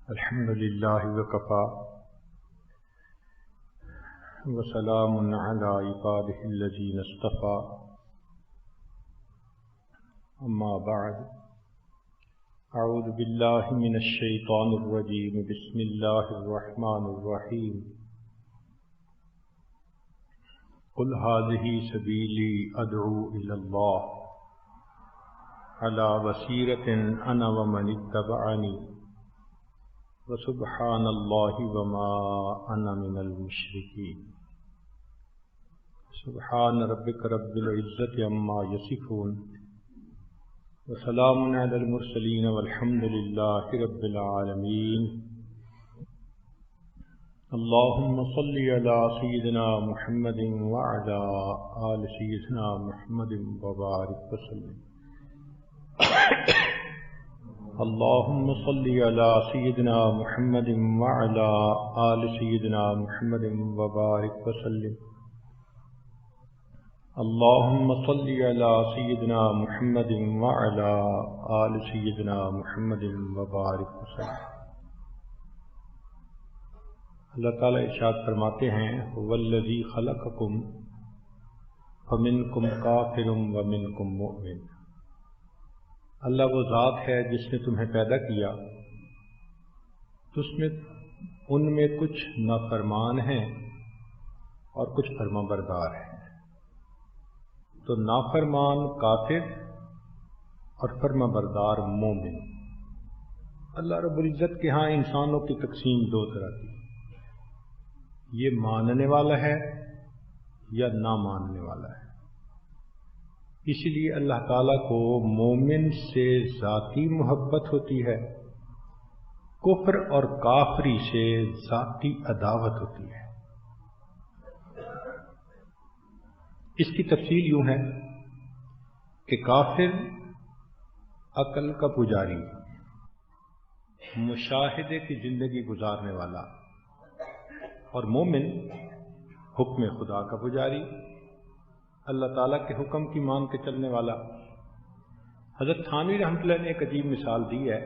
الحمد لله وكفى وسلام على عباده الذين اصطفى أما بعد أعوذ بالله من الشيطان الرجيم بسم الله الرحمن الرحيم قل هذه سبيلي أدعو إلى الله على بصيرة أنا ومن اتبعني وسبحان الله وما أنا من المشركين سبحان ربك رب العزة عما يصفون وسلام على المرسلين والحمد لله رب العالمين اللهم صل على سيدنا محمد وعلى آل سيدنا محمد وبارك وسلم اللهم صل على سيدنا محمد وعلى آل سيدنا محمد وبارك وسلم اللهم صل على سيدنا محمد وعلى آل سيدنا محمد وبارك وسلم۔ اللہ تعالیٰ ارشاد فرماتے ہیں والذی خلقکم فمنکم کافر ومنکم مؤمن، اللہ وہ ذات ہے جس نے تمہیں پیدا کیا تو ان میں کچھ نافرمان ہیں اور کچھ فرما بردار ہیں، تو نافرمان کافر اور فرما بردار مومن۔ اللہ رب العزت کے ہاں انسانوں کی تقسیم دو طرح کی، یہ ماننے والا ہے یا نہ ماننے والا ہے۔ اسی لیے اللہ تعالیٰ کو مومن سے ذاتی محبت ہوتی ہے، کفر اور کافری سے ذاتی عداوت ہوتی ہے۔ اس کی تفصیل یوں ہے کہ کافر عقل کا پجاری، مشاہدے کی زندگی گزارنے والا، اور مومن حکم خدا کا پجاری، اللہ تعالیٰ کے حکم کی مان کے چلنے والا۔ حضرت تھانوی رحمۃ اللہ نے ایک عجیب مثال دی ہے۔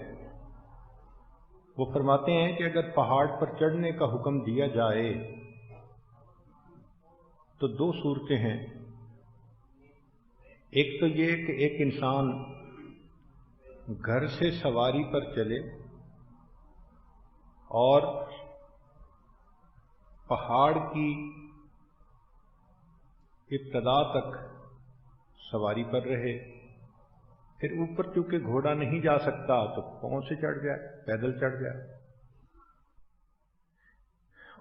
وہ فرماتے ہیں کہ اگر پہاڑ پر چڑھنے کا حکم دیا جائے تو دو صورتیں ہیں، ایک تو یہ کہ ایک انسان گھر سے سواری پر چلے اور پہاڑ کی ابتدا تک سواری پر رہے، پھر اوپر چونکہ گھوڑا نہیں جا سکتا تو پاؤں سے چڑھ جائے، پیدل چڑھ جائے۔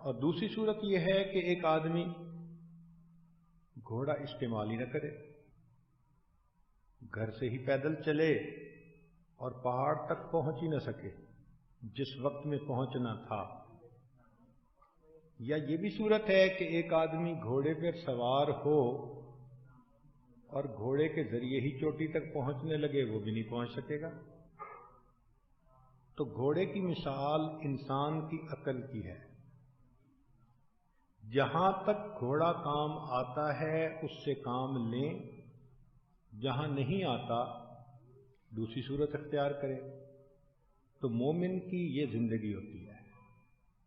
اور دوسری صورت یہ ہے کہ ایک آدمی گھوڑا استعمال ہی نہ کرے، گھر سے ہی پیدل چلے اور پہاڑ تک پہنچ ہی نہ سکے جس وقت میں پہنچنا تھا۔ یا یہ بھی صورت ہے کہ ایک آدمی گھوڑے پر سوار ہو اور گھوڑے کے ذریعے ہی چوٹی تک پہنچنے لگے، وہ بھی نہیں پہنچ سکے گا۔ تو گھوڑے کی مثال انسان کی عقل کی ہے، جہاں تک گھوڑا کام آتا ہے اس سے کام لیں، جہاں نہیں آتا دوسری صورت اختیار کرے۔ تو مومن کی یہ زندگی ہوتی ہے،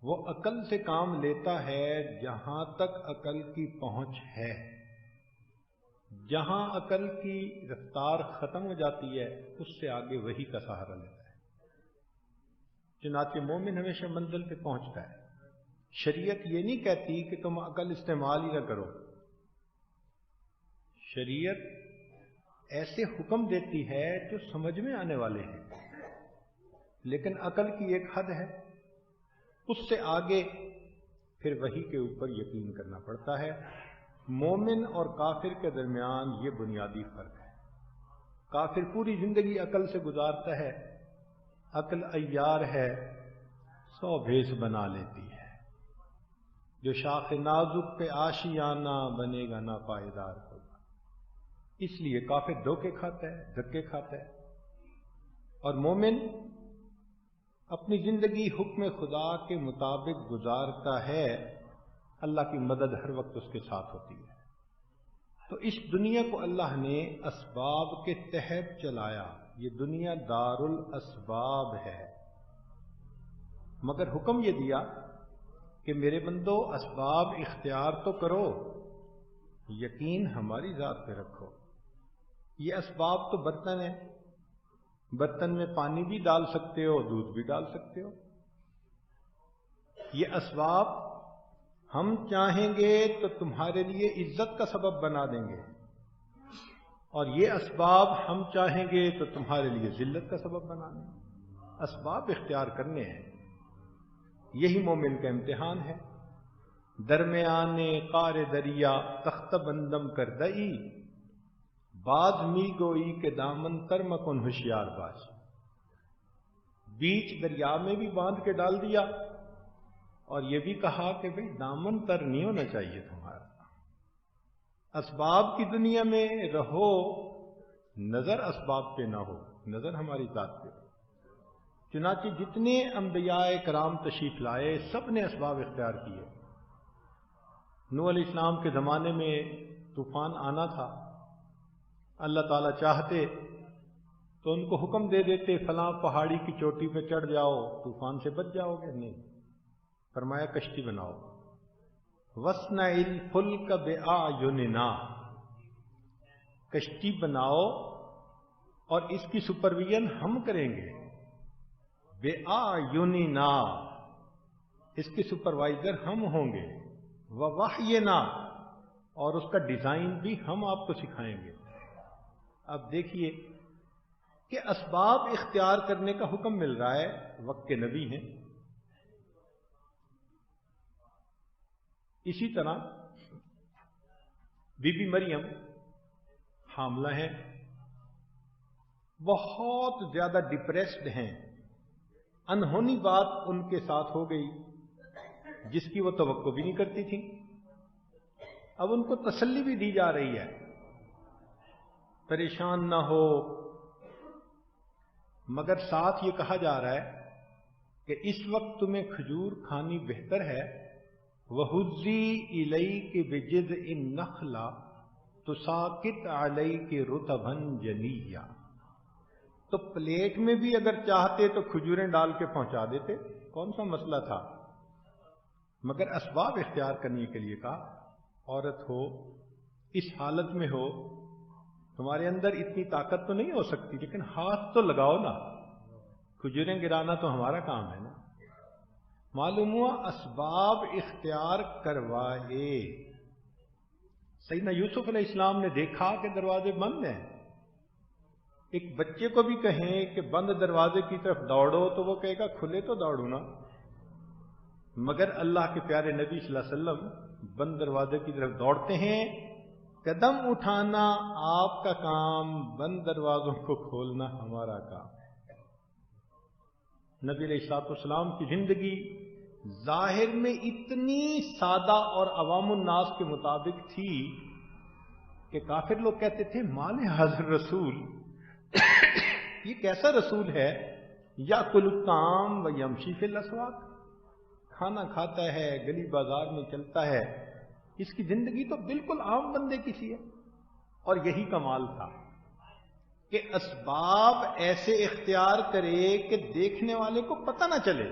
وہ عقل سے کام لیتا ہے جہاں تک عقل کی پہنچ ہے، جہاں عقل کی رفتار ختم ہو جاتی ہے اس سے آگے وحی کا سہارا لیتا ہے۔ چنانچہ مومن ہمیشہ منزل پہ پہنچتا ہے۔ شریعت یہ نہیں کہتی کہ تم عقل استعمال ہی نہ کرو، شریعت ایسے حکم دیتی ہے جو سمجھ میں آنے والے ہیں، لیکن عقل کی ایک حد ہے، اس سے آگے پھر وحی کے اوپر یقین کرنا پڑتا ہے۔ مومن اور کافر کے درمیان یہ بنیادی فرق ہے۔ کافر پوری زندگی عقل سے گزارتا ہے، عقل عیار ہے، 100 بھیس بنا لیتی ہے، جو شاخ نازک پہ آشیانہ بنے گا نا پائیدار ہوگا۔ اس لیے کافر دھوکے کھاتا ہے، دھکے کھاتا ہے، اور مومن اپنی زندگی حکم خدا کے مطابق گزارتا ہے، اللہ کی مدد ہر وقت اس کے ساتھ ہوتی ہے۔ تو اس دنیا کو اللہ نے اسباب کے تحت چلایا، یہ دنیا دار الاسباب ہے۔ مگر حکم یہ دیا کہ میرے بندو اسباب اختیار تو کرو، یقین ہماری ذات پہ رکھو۔ یہ اسباب تو برتن ہیں، برتن میں پانی بھی ڈال سکتے ہو، دودھ بھی ڈال سکتے ہو۔ یہ اسباب ہم چاہیں گے تو تمہارے لیے عزت کا سبب بنا دیں گے، اور یہ اسباب ہم چاہیں گے تو تمہارے لیے ذلت کا سبب بنا دیں گے۔ اسباب اختیار کرنے ہیں، یہی مومن کا امتحان ہے۔ درمیان قار دریا تخت بندم کر دئی، بعد می گوئی کے دامن تر مکن ہوشیار باش۔ بیچ دریا میں بھی باندھ کے ڈال دیا، اور یہ بھی کہا کہ بھئی دامن تر نہیں ہونا چاہیے تمہارا۔ اسباب کی دنیا میں رہو، نظر اسباب پہ نہ ہو، نظر ہماری ذات پہ ہو۔ چنانچہ جتنے انبیاء کرام تشریف لائے سب نے اسباب اختیار کیے۔ نوح علیہ السلام کے زمانے میں طوفان آنا تھا، اللہ تعالیٰ چاہتے تو ان کو حکم دے دیتے فلاں پہاڑی کی چوٹی پہ چڑھ جاؤ، طوفان سے بچ جاؤ گے، نہیں، فرمایا کشتی بناؤ۔ وَاصْنَعِ الْفُلْكَ بِأَعْيُنِنَا، کشتی بناؤ اور اس کی سپرویژن ہم کریں گے۔ بِأَعْيُنِنَا، اس کے سپروائزر ہم ہوں گے۔ وَوَحْيِنَا، اور اس کا ڈیزائن بھی ہم آپ کو سکھائیں گے۔ اب دیکھیے کہ اسباب اختیار کرنے کا حکم مل رہا ہے، وقت کے نبی ہیں۔ اسی طرح بی بی مریم حاملہ ہیں، بہت زیادہ ڈپریسڈ ہیں، انہونی بات ان کے ساتھ ہو گئی جس کی وہ توقع بھی نہیں کرتی تھی۔ اب ان کو تسلی بھی دی جا رہی ہے، پریشان نہ ہو، مگر ساتھ یہ کہا جا رہا ہے کہ اس وقت تمہیں کھجور کھانی بہتر ہے۔ وَهُزِّي إِلَيْكِ بِجِذْعِ النَّخْلَةِ تُسَاقِطْ عَلَيْكِ رُطَبًا جَنِيًّا، تو پلیٹ میں بھی اگر چاہتے تو کھجوریں ڈال کے پہنچا دیتے، کون سا مسئلہ تھا؟ مگر اسباب اختیار کرنے کے لیے کہا، عورت ہو، اس حالت میں ہو، تمہارے اندر اتنی طاقت تو نہیں ہو سکتی، لیکن ہاتھ تو لگاؤ نا، کھجوریں گرانا تو ہمارا کام ہے نا۔ معلوم ہوا اسباب اختیار کروائے۔ سیدنا یوسف علیہ السلام نے دیکھا کہ دروازے بند ہیں، ایک بچے کو بھی کہیں کہ بند دروازے کی طرف دوڑو تو وہ کہے گا کھلے تو دوڑوں نا، مگر اللہ کے پیارے نبی صلی اللہ علیہ وسلم بند دروازے کی طرف دوڑتے ہیں۔ قدم اٹھانا آپ کا کام، بند دروازوں کو کھولنا ہمارا کام۔ نبی علیہ الصلوۃ والسلام کی زندگی ظاہر میں اتنی سادہ اور عوام الناس کے مطابق تھی کہ کافر لوگ کہتے تھے مال حاضر رسول، یہ کیسا رسول ہے، یاکل الطعام و یمشی فی الاسواق، کھانا کھاتا ہے، گلی بازار میں چلتا ہے، اس کی زندگی تو بالکل عام بندے کی سی ہے۔ اور یہی کمال تھا کہ اسباب ایسے اختیار کرے کہ دیکھنے والے کو پتہ نہ چلے،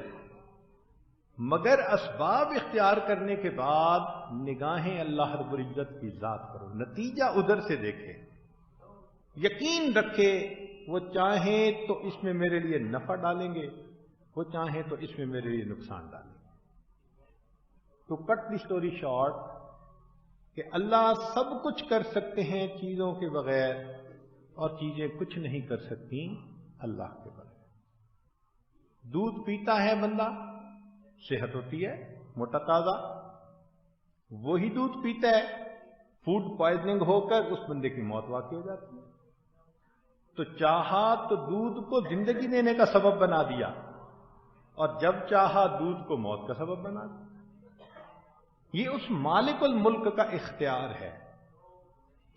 مگر اسباب اختیار کرنے کے بعد نگاہیں اللہ رب العزت کی ذات کرو، نتیجہ ادھر سے دیکھے، یقین رکھے وہ چاہیں تو اس میں میرے لیے نفع ڈالیں گے، وہ چاہیں تو اس میں میرے لیے نقصان ڈالیں گے۔ تو کٹ دی اسٹوری شارٹ کہ اللہ سب کچھ کر سکتے ہیں چیزوں کے بغیر، اور چیزیں کچھ نہیں کر سکتی اللہ کے بغیر۔ دودھ پیتا ہے بندہ، صحت ہوتی ہے، موٹا تازہ، وہی دودھ پیتا ہے، فوڈ پوائزننگ ہو کر اس بندے کی موت واقع ہو جاتی ہے۔ تو چاہا تو دودھ کو زندگی دینے کا سبب بنا دیا، اور جب چاہا دودھ کو موت کا سبب بنا دیا۔ یہ اس مالک الملک کا اختیار ہے۔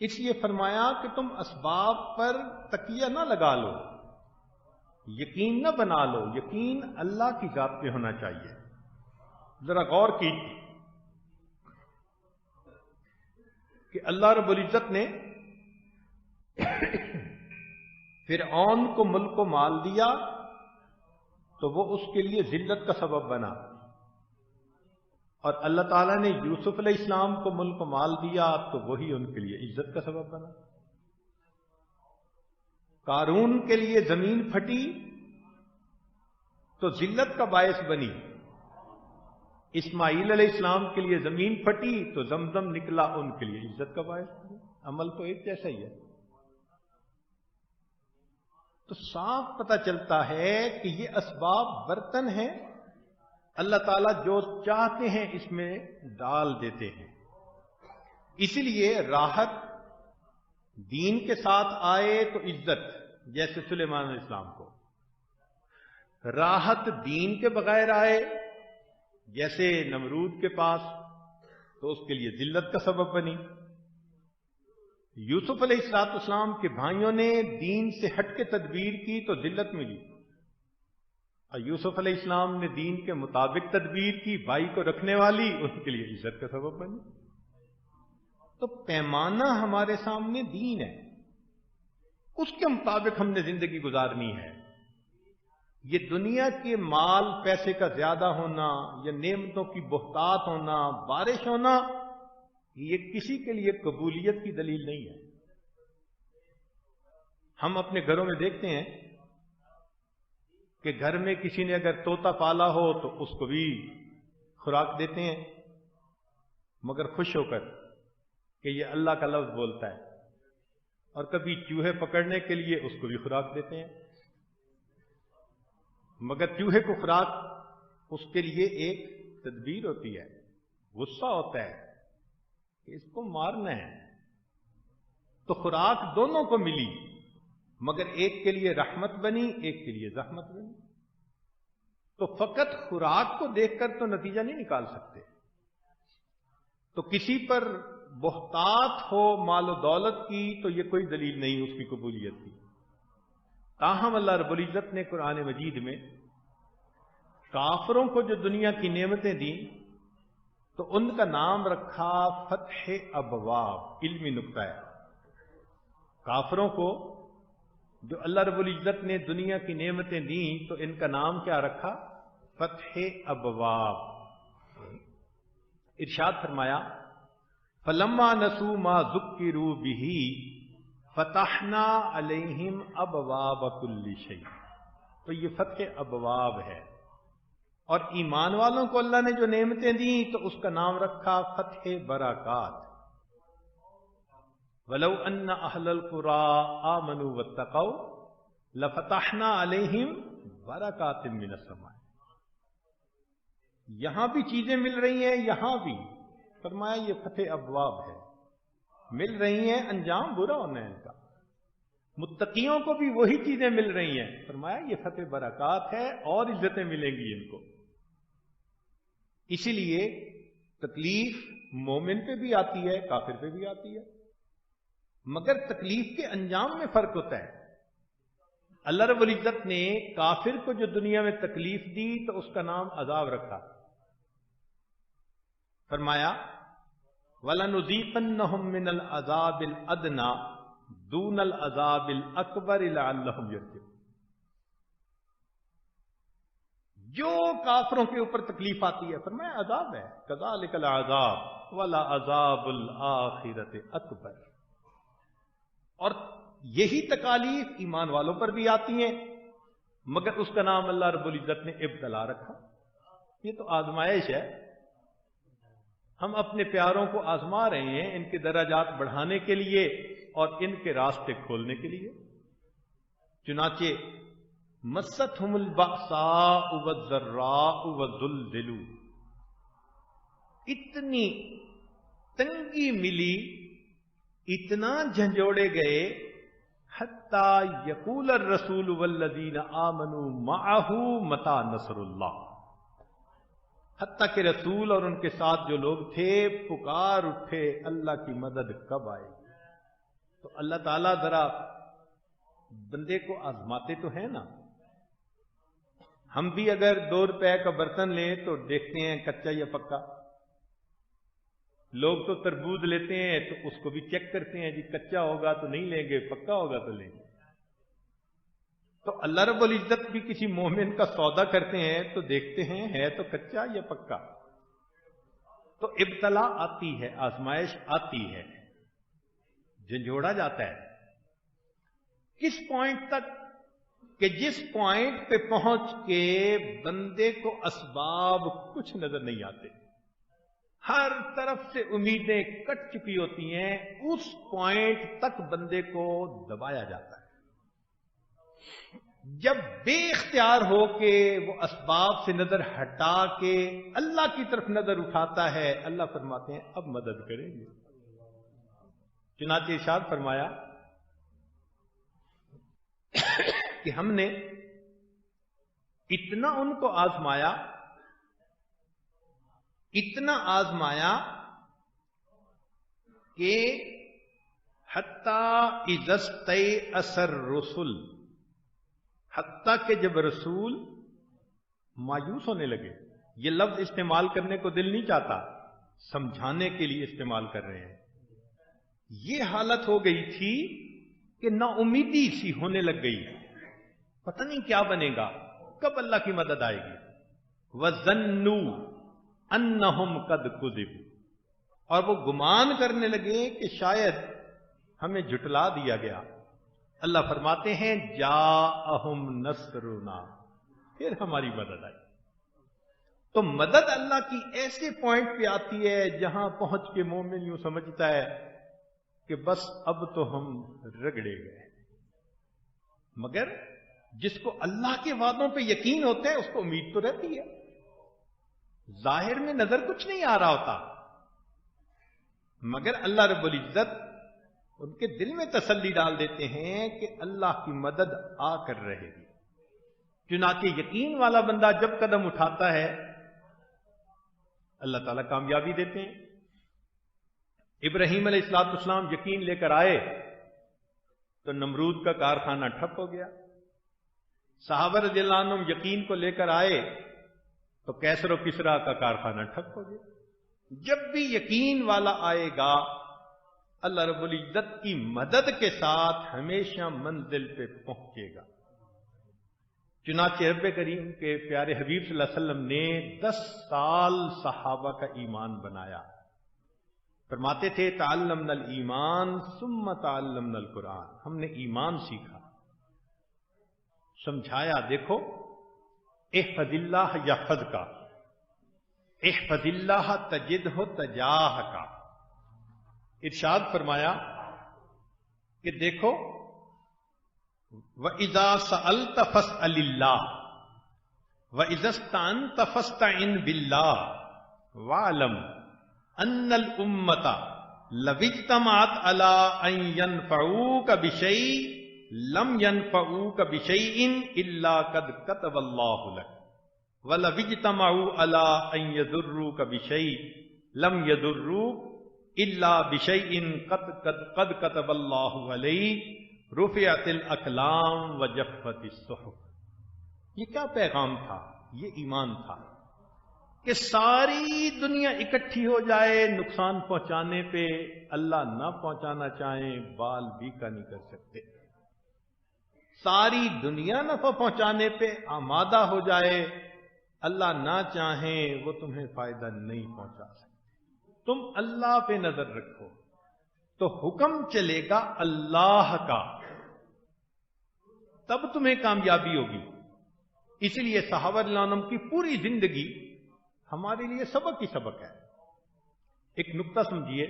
اس لیے فرمایا کہ تم اسباب پر تکیہ نہ لگا لو، یقین نہ بنا لو، یقین اللہ کی ذات پہ ہونا چاہیے۔ ذرا غور کی کہ اللہ رب العزت نے فرعون کو ملک و مال دیا، تو وہ اس کے لیے ذلت کا سبب بنا، اور اللہ تعالیٰ نے یوسف علیہ السلام کو ملک و مال دیا تو وہی ان کے لیے عزت کا سبب بنا۔ قارون کے لیے زمین پھٹی تو ذلت کا باعث بنی، اسماعیل علیہ السلام کے لیے زمین پھٹی تو زمزم نکلا ان کے لیے عزت کا باعث بنی۔ عمل تو ایک جیسا ہی ہے۔ تو صاف پتہ چلتا ہے کہ یہ اسباب برتن ہیں، اللہ تعالیٰ جو چاہتے ہیں اس میں ڈال دیتے ہیں۔ اسی لیے راحت دین کے ساتھ آئے تو عزت، جیسے سلیمان علیہ السلام کو، راحت دین کے بغیر آئے جیسے نمرود کے پاس تو اس کے لیے ذلت کا سبب بنی۔ یوسف علیہ السلام کے بھائیوں نے دین سے ہٹ کے تدبیر کی تو ذلت ملی، اور یوسف علیہ السلام نے دین کے مطابق تدبیر کی، بھائی کو رکھنے والی، ان کے لیے عزت کا سبب بنی۔ تو پیمانہ ہمارے سامنے دین ہے، اس کے مطابق ہم نے زندگی گزارنی ہے۔ یہ دنیا کے مال پیسے کا زیادہ ہونا یا نعمتوں کی بہتات ہونا، بارش ہونا، یہ کسی کے لیے قبولیت کی دلیل نہیں ہے۔ ہم اپنے گھروں میں دیکھتے ہیں کہ گھر میں کسی نے اگر طوطا پالا ہو تو اس کو بھی خوراک دیتے ہیں، مگر خوش ہو کر کہ یہ اللہ کا لفظ بولتا ہے، اور کبھی چوہے پکڑنے کے لیے اس کو بھی خوراک دیتے ہیں، مگر چوہے کو خوراک اس کے لیے ایک تدبیر ہوتی ہے، غصہ ہوتا ہے کہ اس کو مارنا ہے، تو خوراک دونوں کو ملی، مگر ایک کے لیے رحمت بنی، ایک کے لیے زحمت بنی۔ تو فقط خوراک کو دیکھ کر تو نتیجہ نہیں نکال سکتے۔ تو کسی پر بہتات ہو مال و دولت کی تو یہ کوئی دلیل نہیں اس کی قبولیت کی۔ تاہم اللہ رب العزت نے قرآن مجید میں کافروں کو جو دنیا کی نعمتیں دیں تو ان کا نام رکھا فتح ابواب، علمی نکتہ ہے۔ کافروں کو جو اللہ رب العزت نے دنیا کی نعمتیں دیں تو ان کا نام کیا رکھا؟ فتح ابواب۔ ارشاد فرمایا فلما نسوا ما ذکروا به فتحنا علیہم ابواب کل شیء۔ تو یہ فتح ابواب ہے، اور ایمان والوں کو اللہ نے جو نعمتیں دیں تو اس کا نام رکھا فتح برکات۔ وَلَوْ أَنَّ أَهْلَ الْقُرَىٰ آمَنُوا وَاتَّقَوْا لَفَتَحْنَا عَلَيْهِمْ بَرَكَاتٍ مِّنَ السَّمَاءِ۔ یہاں بھی چیزیں مل رہی ہیں، یہاں بھی فرمایا یہ فتح ابواب ہے، مل رہی ہیں، انجام برا ہونا ہے ان کا۔ متقیوں کو بھی وہی چیزیں مل رہی ہیں، فرمایا یہ فتح برکات ہے اور عزتیں ملیں گی ان کو۔ اسی لیے تکلیف مومن پہ بھی آتی ہے، کافر پہ بھی آتی ہے، مگر تکلیف کے انجام میں فرق ہوتا ہے۔ اللہ رب العزت نے کافر کو جو دنیا میں تکلیف دی تو اس کا نام عذاب رکھا، فرمایا وَلَنُذِيقَنَّهُم مِّنَ الْعَذَابِ الْأَدْنَىٰ دُونَ الْعَذَابِ الْأَكْبَرِ لَعَلَّهُمْ يَرْجِعُونَ۔ جو کافروں کے اوپر تکلیف آتی ہے فرمایا عذاب ہے، كَذَٰلِكَ الْعَذَابُ وَلَعَذَابُ الْآخِرَةِ أَكْبَرُ۔ اور یہی تکالیف ایمان والوں پر بھی آتی ہیں، مگر اس کا نام اللہ رب العزت نے ابتلا رکھا۔ یہ تو آزمائش ہے، ہم اپنے پیاروں کو آزما رہے ہیں ان کے درجات بڑھانے کے لیے اور ان کے راستے کھولنے کے لیے۔ چنانچہ مستہم البأساء والضراء وزلزلوا، اتنی تنگی ملی، اتنا جھنجھوڑے گئے، حتی یقول الرسول والذین آمنوا معہ متی نصر اللہ، حتیٰ کہ رسول اور ان کے ساتھ جو لوگ تھے پکار اٹھے اللہ کی مدد کب آئے گی۔ تو اللہ تعالیٰ ذرا بندے کو آزماتے تو ہیں نا۔ ہم بھی اگر 2 روپے کا برتن لیں تو دیکھتے ہیں کچا یا پکا، لوگ تو تربوز لیتے ہیں تو اس کو بھی چیک کرتے ہیں، جی کچا ہوگا تو نہیں لیں گے، پکا ہوگا تو لیں گے۔ تو اللہ رب العزت بھی کسی مومن کا سودا کرتے ہیں تو دیکھتے ہیں ہے تو کچا یا پکا. تو ابتلا آتی ہے، آزمائش آتی ہے، جھنجھوڑا جاتا ہے. کس پوائنٹ تک؟ کہ جس پوائنٹ پہ پہنچ کے بندے کو اسباب کچھ نظر نہیں آتے، ہر طرف سے امیدیں کٹ چکی ہوتی ہیں، اس پوائنٹ تک بندے کو دبایا جاتا ہے. جب بے اختیار ہو کے وہ اسباب سے نظر ہٹا کے اللہ کی طرف نظر اٹھاتا ہے، اللہ فرماتے ہیں اب مدد کریں گے. چنانچہ ارشاد فرمایا کہ ہم نے اتنا ان کو آزمایا، اتنا آزمایا کہ حتی اذا استیأس الرسل، حتیٰ کہ جب رسول مایوس ہونے لگے. یہ لفظ استعمال کرنے کو دل نہیں چاہتا، سمجھانے کے لیے استعمال کر رہے ہیں. یہ حالت ہو گئی تھی کہ نا امیدی سی ہونے لگ گئی، پتہ نہیں کیا بنے گا، کب اللہ کی مدد آئے گی. وَظَنُّوا أَنَّهُمْ قَدْ كُذِبُوا، اور وہ گمان کرنے لگے کہ شاید ہمیں جھٹلا دیا گیا. اللہ فرماتے ہیں جاءہم نصرنا، پھر ہماری مدد آئی. تو مدد اللہ کی ایسے پوائنٹ پہ آتی ہے جہاں پہنچ کے مومن یوں سمجھتا ہے کہ بس اب تو ہم رگڑے گئے. مگر جس کو اللہ کے وعدوں پہ یقین ہوتا ہے اس کو امید تو رہتی ہے. ظاہر میں نظر کچھ نہیں آ رہا ہوتا، مگر اللہ رب العزت ان کے دل میں تسلی ڈال دیتے ہیں کہ اللہ کی مدد آ کر رہے گی. چنانچہ یقین والا بندہ جب قدم اٹھاتا ہے اللہ تعالیٰ کامیابی دیتے ہیں. ابراہیم علیہ السلام یقین لے کر آئے تو نمرود کا کارخانہ ٹھپ ہو گیا. صحابہ رضی اللہ عنہم یقین کو لے کر آئے تو کیسر و کسرا کا کارخانہ ٹھپ ہو گیا. جب بھی یقین والا آئے گا اللہ رب العزت کی مدد کے ساتھ ہمیشہ منزل پہ پہنچے گا. چنانچہ رب کریم کے پیارے حبیب صلی اللہ علیہ وسلم نے 10 سال صحابہ کا ایمان بنایا. فرماتے تھے تعلمنا الایمان ثم تعلمنا القرآن، ہم نے ایمان سیکھا، سمجھایا دیکھو احفظ اللہ یحفظ کا، احفظ اللہ تجدہ تجاہ کا. ارشاد فرمایا کہ دیکھو وَإِذَا سَأَلْتَ فَاسْأَلِ اللَّهَ وَإِذَا اسْتَعَنْتَ فَاسْتَعِنْ بِاللَّهِ وَاعْلَمْ أَنَّ الْأُمَّةَ لَوِ اجْتَمَعَتْ عَلَىٰ أَن يَنفَعُوكَ بِشَيْءٍ لَمْ يَنفَعُوكَ بِشَيْءٍ إِلَّا قَدْ كَتَبَ اللَّهُ لَكَ وَلَوِ اجْتَمَعُوا عَلَىٰ أَن يَضُرُّوكَ بِشَيْءٍ لَمْ يَضُرُّوكَ إِلَّا بِشَيْءٍ قَدْ كَتَبَ اللَّهُ عَلَيْهِ رفعت الاقلام وجفت الصحف. یہ کیا پیغام تھا؟ یہ ایمان تھا کہ ساری دنیا اکٹھی ہو جائے نقصان پہنچانے پہ، اللہ نہ پہنچانا چاہیں بال بھی کا نہیں کر سکتے. ساری دنیا نفع پہنچانے پہ آمادہ ہو جائے، اللہ نہ چاہیں وہ تمہیں فائدہ نہیں پہنچا سکتے. تم اللہ پہ نظر رکھو تو حکم چلے گا اللہ کا، تب تمہیں کامیابی ہوگی. اسی لیے صحابہ رضی اللہ عنہم کی پوری زندگی ہمارے لیے سبق ہی سبق ہے. ایک نقطہ سمجھیے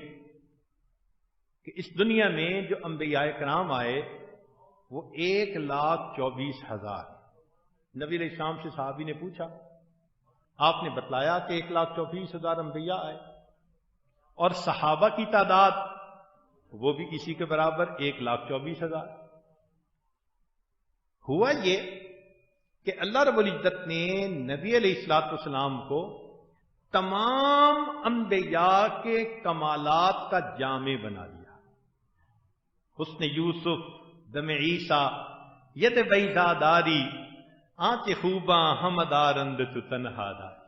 کہ اس دنیا میں جو انبیاء کرام آئے وہ 1,24,000. نبی علیہ السلام سے صحابی نے پوچھا، آپ نے بتلایا کہ 1,24,000 انبیاء آئے، اور صحابہ کی تعداد وہ بھی اسی کے برابر 1,24,000. ہوا یہ کہ اللہ رب العزت نے نبی علیہ الصلوۃ والسلام کو تمام انبیاء کے کمالات کا جامع بنا دیا. حسن یوسف، دم عیسیٰ، ید بیضا داری، آنچ خوباں ہمدارند تو تنہا داری.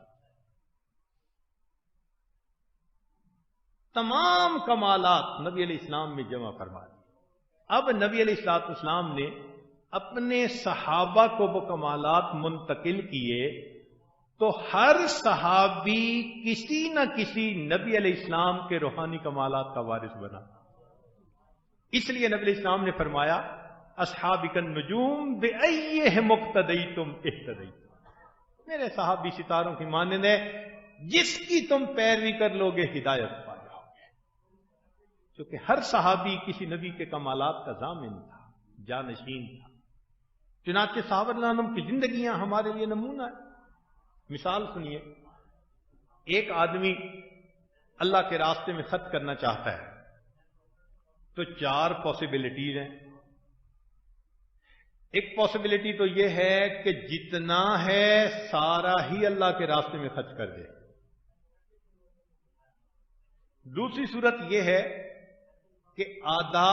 تمام کمالات نبی علیہ السلام میں جمع فرما دی. اب نبی علیہ السلام نے اپنے صحابہ کو وہ کمالات منتقل کیے تو ہر صحابی کسی نہ کسی نبی علیہ السلام کے روحانی کمالات کا وارث بنا. اس لیے نبی علیہ السلام نے فرمایا اصحابک النجوم بأیہم اقتدیتم اہتدیتم. میرے صحابی ستاروں کی مانند ہے، جس کی تم پیروی کر لو گے ہدایت پا جاؤ گے. کیونکہ ہر صحابی کسی نبی کے کمالات کا ضامن تھا، جانشین تھا. چنانچہ صحابہ رضی اللہ عنہم کی زندگیاں ہمارے لیے نمونہ ہے. مثال سنیے، ایک آدمی اللہ کے راستے میں خرچ کرنا چاہتا ہے تو 4 پاسبلٹیز ہیں. ایک پاسبلٹی تو یہ ہے کہ جتنا ہے سارا ہی اللہ کے راستے میں خرچ کر دے. دوسری صورت یہ ہے کہ آدھا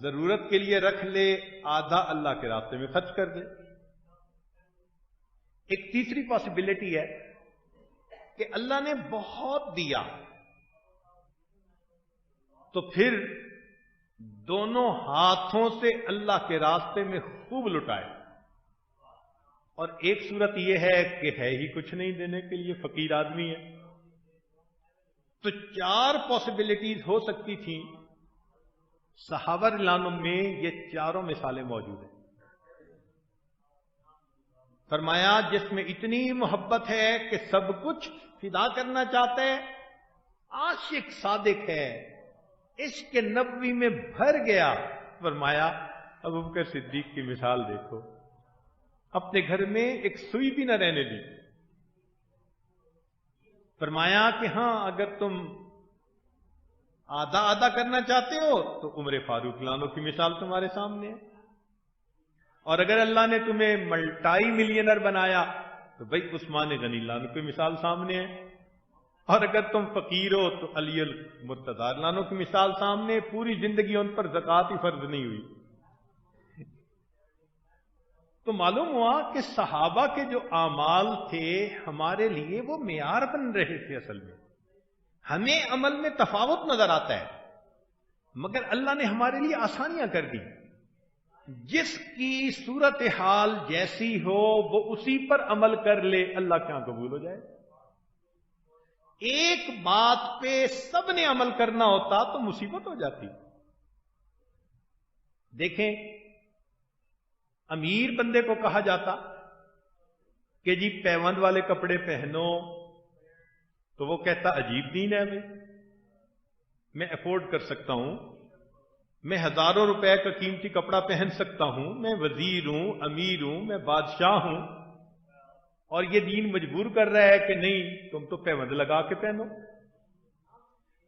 ضرورت کے لیے رکھ لے، آدھا اللہ کے راستے میں خرچ کر دے. ایک تیسری پاسبلٹی ہے کہ اللہ نے بہت دیا تو پھر دونوں ہاتھوں سے اللہ کے راستے میں خوب لٹائے. اور ایک صورت یہ ہے کہ ہے ہی کچھ نہیں دینے کے لیے، فقیر آدمی ہے. تو 4 پاسبلٹیز ہو سکتی تھیں. صحابہ رضی اللہ عنہم میں یہ چاروں مثالیں موجود ہیں. فرمایا جس میں اتنی محبت ہے کہ سب کچھ فدا کرنا چاہتا ہے، عاشق صادق ہے، عشق نبوی میں بھر گیا. فرمایا ابوبکر صدیق کی مثال دیکھو، اپنے گھر میں ایک سوئی بھی نہ رہنے دی. فرمایا کہ ہاں اگر تم آدھا آدھا کرنا چاہتے ہو تو عمر فاروق لانو کی مثال تمہارے سامنے ہے. اور اگر اللہ نے تمہیں ملٹائی ملینر بنایا تو بھائی عثمان غنی لانو کی مثال سامنے ہے. اور اگر تم فقیر ہو تو علی المرتضی لانو کی مثال سامنے. پوری زندگی ان پر زکوٰۃ ہی فرض نہیں ہوئی. تو معلوم ہوا کہ صحابہ کے جو اعمال تھے ہمارے لیے وہ معیار بن رہے تھے. اصل میں ہمیں عمل میں تفاوت نظر آتا ہے، مگر اللہ نے ہمارے لیے آسانیاں کر دی. جس کی صورتحال جیسی ہو وہ اسی پر عمل کر لے، اللہ کیا قبول ہو جائے. ایک بات پہ سب نے عمل کرنا ہوتا تو مصیبت ہو جاتی. دیکھیں، امیر بندے کو کہا جاتا کہ جی پیوند والے کپڑے پہنو تو وہ کہتا عجیب دین ہے، میں افورڈ کر سکتا ہوں، میں ہزاروں روپے کا قیمتی کپڑا پہن سکتا ہوں، میں وزیر ہوں، امیر ہوں، میں بادشاہ ہوں، اور یہ دین مجبور کر رہا ہے کہ نہیں تم تو پیوند لگا کے پہنو.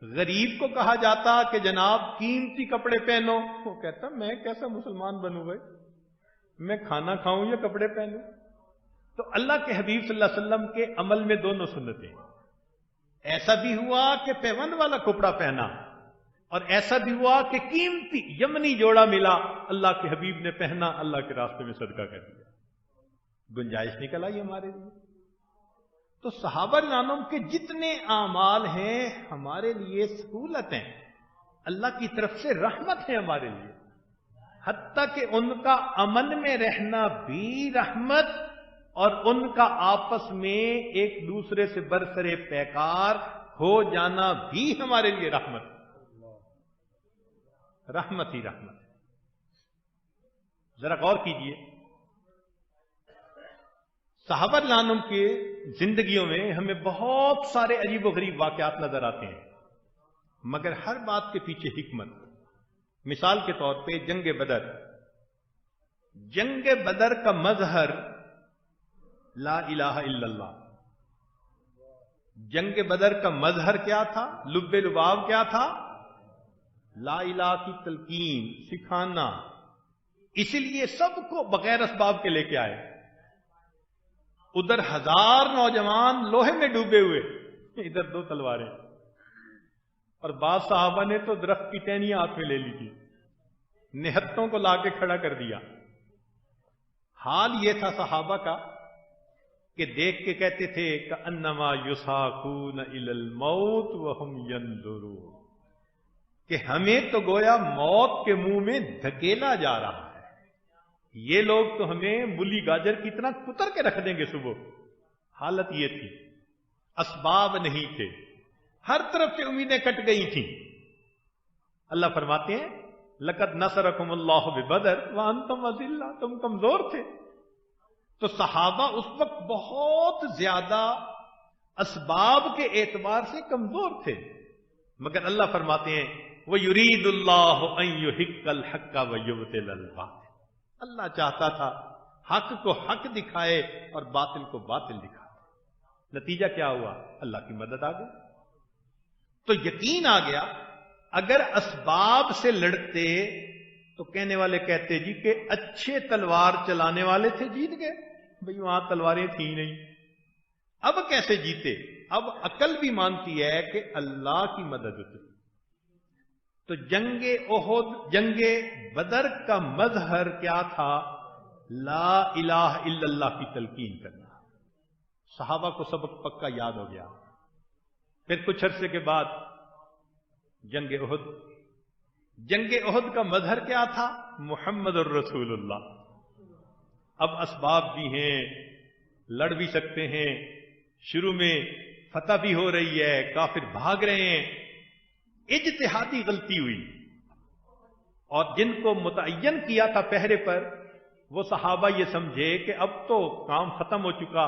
غریب کو کہا جاتا کہ جناب قیمتی کپڑے پہنو، وہ کہتا میں کیسا مسلمان بنوں بھائی، میں کھانا کھاؤں یا کپڑے پہنوں. تو اللہ کے حبیب صلی اللہ علیہ وسلم کے عمل میں دونوں سنتیں. ایسا بھی ہوا کہ پیوند والا کپڑا پہنا، اور ایسا بھی ہوا کہ قیمتی یمنی جوڑا ملا، اللہ کے حبیب نے پہنا، اللہ کے راستے میں صدقہ کر دیا. گنجائش نکل آئی ہمارے لیے. تو صحابہ رضی اللہ عنہم کے جتنے اعمال ہیں ہمارے لیے سہولت ہیں، اللہ کی طرف سے رحمت ہے ہمارے لیے. حتیٰ کہ ان کا امن میں رہنا بھی رحمت، اور ان کا آپس میں ایک دوسرے سے برسر پیکار ہو جانا بھی ہمارے لیے رحمت. رحمت ہی رحمت. ذرا غور کیجئے، صحابہ رضی اللہ عنہم کی زندگیوں میں ہمیں بہت سارے عجیب و غریب واقعات نظر آتے ہیں، مگر ہر بات کے پیچھے حکمت. مثال کے طور پہ جنگ بدر. جنگ بدر کا مظہر لا الہ الا اللہ. جنگ بدر کا مظہر کیا تھا، لب لباب کیا تھا؟ لا الہ کی تلقین، سکھانا. اسی لیے سب کو بغیر اسباب کے لے کے آئے. ادھر 1000 نوجوان لوہے میں ڈوبے ہوئے، ادھر 2 تلواریں، اور بعض صحابہ نے تو درخت کی ٹہنیاں ہاتھ میں لے لی تھی، نہتوں کو لا کے کھڑا کر دیا. حال یہ تھا صحابہ کا کہ دیکھ کے کہتے تھے کأنما یساقون الی الموت وہم ینظرون، کہ ہمیں تو گویا موت کے منہ میں دھکیلا جا رہا ہے. یہ لوگ تو ہمیں مولی گاجر کی طرح کتر کے رکھ دیں گے صبح. حالت یہ تھی، اسباب نہیں تھے، ہر طرف سے امیدیں کٹ گئی تھیں. اللہ فرماتے ہیں لقد نصرکم اللہ ببدر وانتم اذلہ، تم کمزور تھے. تو صحابہ اس وقت بہت زیادہ اسباب کے اعتبار سے کمزور تھے، مگر اللہ فرماتے ہیں وَيُرِيدُ اللَّهُ أَن يُحِقَّ الْحَقَّ وَيُبْطِلَ الْبَاطِلَ. اللہ چاہتا تھا حق کو حق دکھائے اور باطل کو باطل دکھائے. نتیجہ کیا ہوا؟ اللہ کی مدد آ گئی. تو یقین آ گیا. اگر اسباب سے لڑتے تو کہنے والے کہتے جی کہ اچھے تلوار چلانے والے تھے جیت گئے. بھئی وہاں تلواریں تھیں نہیں. اب کیسے جیتے؟ اب عقل بھی مانتی ہے کہ اللہ کی مدد ہوتی. تو جنگ احد، جنگ بدر کا مظہر کیا تھا؟ لا الہ الا اللہ کی تلقین کرنا. صحابہ کو سبق پکا یاد ہو گیا. پھر کچھ عرصے کے بعد جنگ احد. جنگ احد کا مظہر کیا تھا؟ محمد الرسول اللہ. اب اسباب بھی ہیں، لڑ بھی سکتے ہیں، شروع میں فتح بھی ہو رہی ہے، کافر بھاگ رہے ہیں. اجتہادی غلطی ہوئی، اور جن کو متعین کیا تھا پہرے پر وہ صحابہ یہ سمجھے کہ اب تو کام ختم ہو چکا،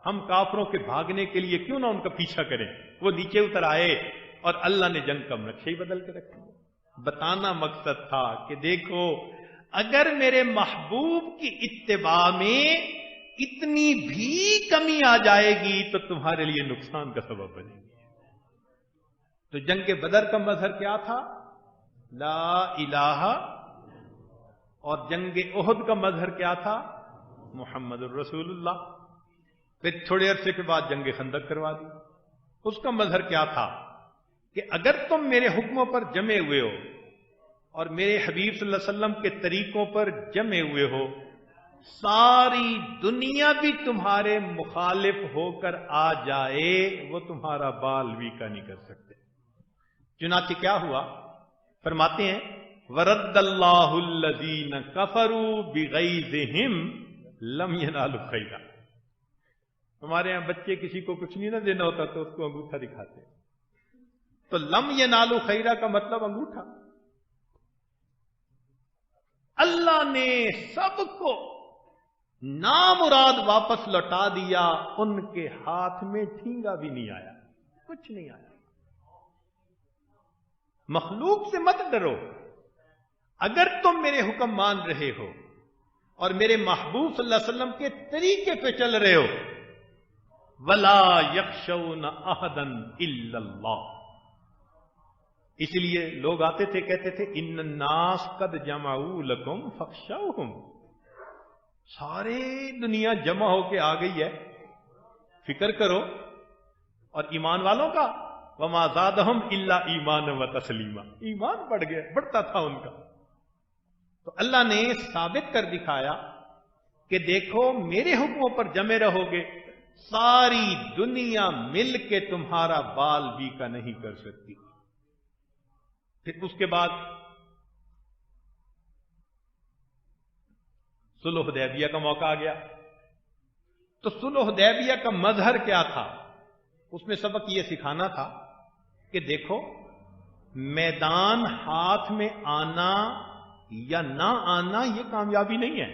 ہم کافروں کے بھاگنے کے لیے کیوں نہ ان کا پیچھا کریں. وہ نیچے اتر آئے اور اللہ نے جنگ کا نقشہ ہی بدل کے رکھ دیا. بتانا مقصد تھا کہ دیکھو اگر میرے محبوب کی اتباع میں اتنی بھی کمی آ جائے گی تو تمہارے لیے نقصان کا سبب بنے گی. تو جنگ بدر کا مظہر کیا تھا؟ لا الہ. اور جنگ احد کا مظہر کیا تھا؟ محمد الرسول اللہ. پھر تھوڑے عرصے کے بعد جنگ خندق کروا دی. اس کا مظہر کیا تھا؟ کہ اگر تم میرے حکموں پر جمے ہوئے ہو اور میرے حبیب صلی اللہ علیہ وسلم کے طریقوں پر جمے ہوئے ہو، ساری دنیا بھی تمہارے مخالف ہو کر آ جائے وہ تمہارا بال بھی کا نہیں کر سکتے. چنانچہ کیا ہوا؟ فرماتے ہیں وَرَدَّ اللَّهُ الَّذِينَ كَفَرُوا بِغَيْظِهِمْ لَمْ يَنَالُوا خَيْرًا. ہمارے ہاں بچے کسی کو کچھ نہیں نہ دینا ہوتا تو اس کو انگوٹھا دکھاتے. تو لم ینالوا خیرا کا مطلب انگوٹھا. اللہ نے سب کو نامراد واپس لوٹا دیا. ان کے ہاتھ میں ٹھینگا بھی نہیں آیا، کچھ نہیں آیا. مخلوق سے مت ڈرو. اگر تم میرے حکم مان رہے ہو اور میرے محبوب صلی اللہ علیہ وسلم کے طریقے پہ چل رہے ہو، وَلَا يَخْشَوْنَ أَحَدًا إِلَّا اللَّهِ. اس لیے لوگ آتے تھے کہتے تھے ان الناس قد جمعوا لکم فاخشوہم. سارے دنیا جمع ہو کے آ گئی ہے، فکر کرو. اور ایمان والوں کا وما زادہم الا ایمانا وتسلیما، ایمان بڑھ گیا، بڑھتا تھا ان کا. تو اللہ نے ثابت کر دکھایا کہ دیکھو میرے حکموں پر جمے رہو گے، ساری دنیا مل کے تمہارا بال بھی کا نہیں کر سکتی. پھر اس کے بعد صلح حدیبیہ کا موقع آ گیا. تو صلح حدیبیہ کا مظہر کیا تھا؟ اس میں سبق یہ سکھانا تھا کہ دیکھو میدان ہاتھ میں آنا یا نہ آنا یہ کامیابی نہیں ہے.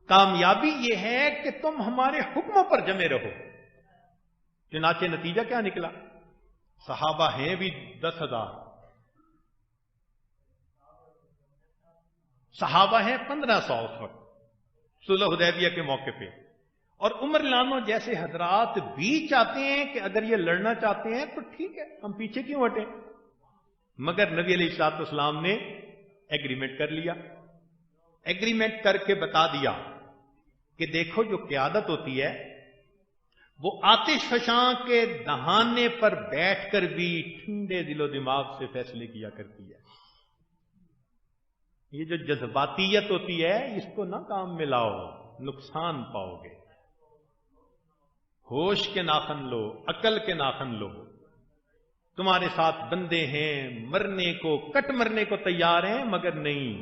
کامیابی یہ ہے کہ تم ہمارے حکموں پر جمے رہو. چنانچہ نتیجہ کیا نکلا؟ صحابہ ہیں بھی 10,000، صحابہ ہیں 1,500 اس وقت صلح حدیبیہ کے موقع پہ. اور عمر لانو جیسے حضرات بھی چاہتے ہیں کہ اگر یہ لڑنا چاہتے ہیں تو ٹھیک ہے، ہم پیچھے کیوں ہٹیں. مگر نبی علیہ الصلوۃ والسلام نے ایگریمنٹ کر لیا. ایگریمنٹ کر کے بتا دیا کہ دیکھو جو قیادت ہوتی ہے وہ آتش فشاں کے دہانے پر بیٹھ کر بھی ٹھنڈے دل و دماغ سے فیصلے کیا کرتی ہے. یہ جو جذباتیت ہوتی ہے اس کو نہ کام میں لاؤ، نقصان پاؤ گے. ہوش کے ناخن لو، عقل کے ناخن لو. تمہارے ساتھ بندے ہیں، مرنے کو کٹ مرنے کو تیار ہیں، مگر نہیں.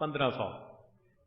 1500।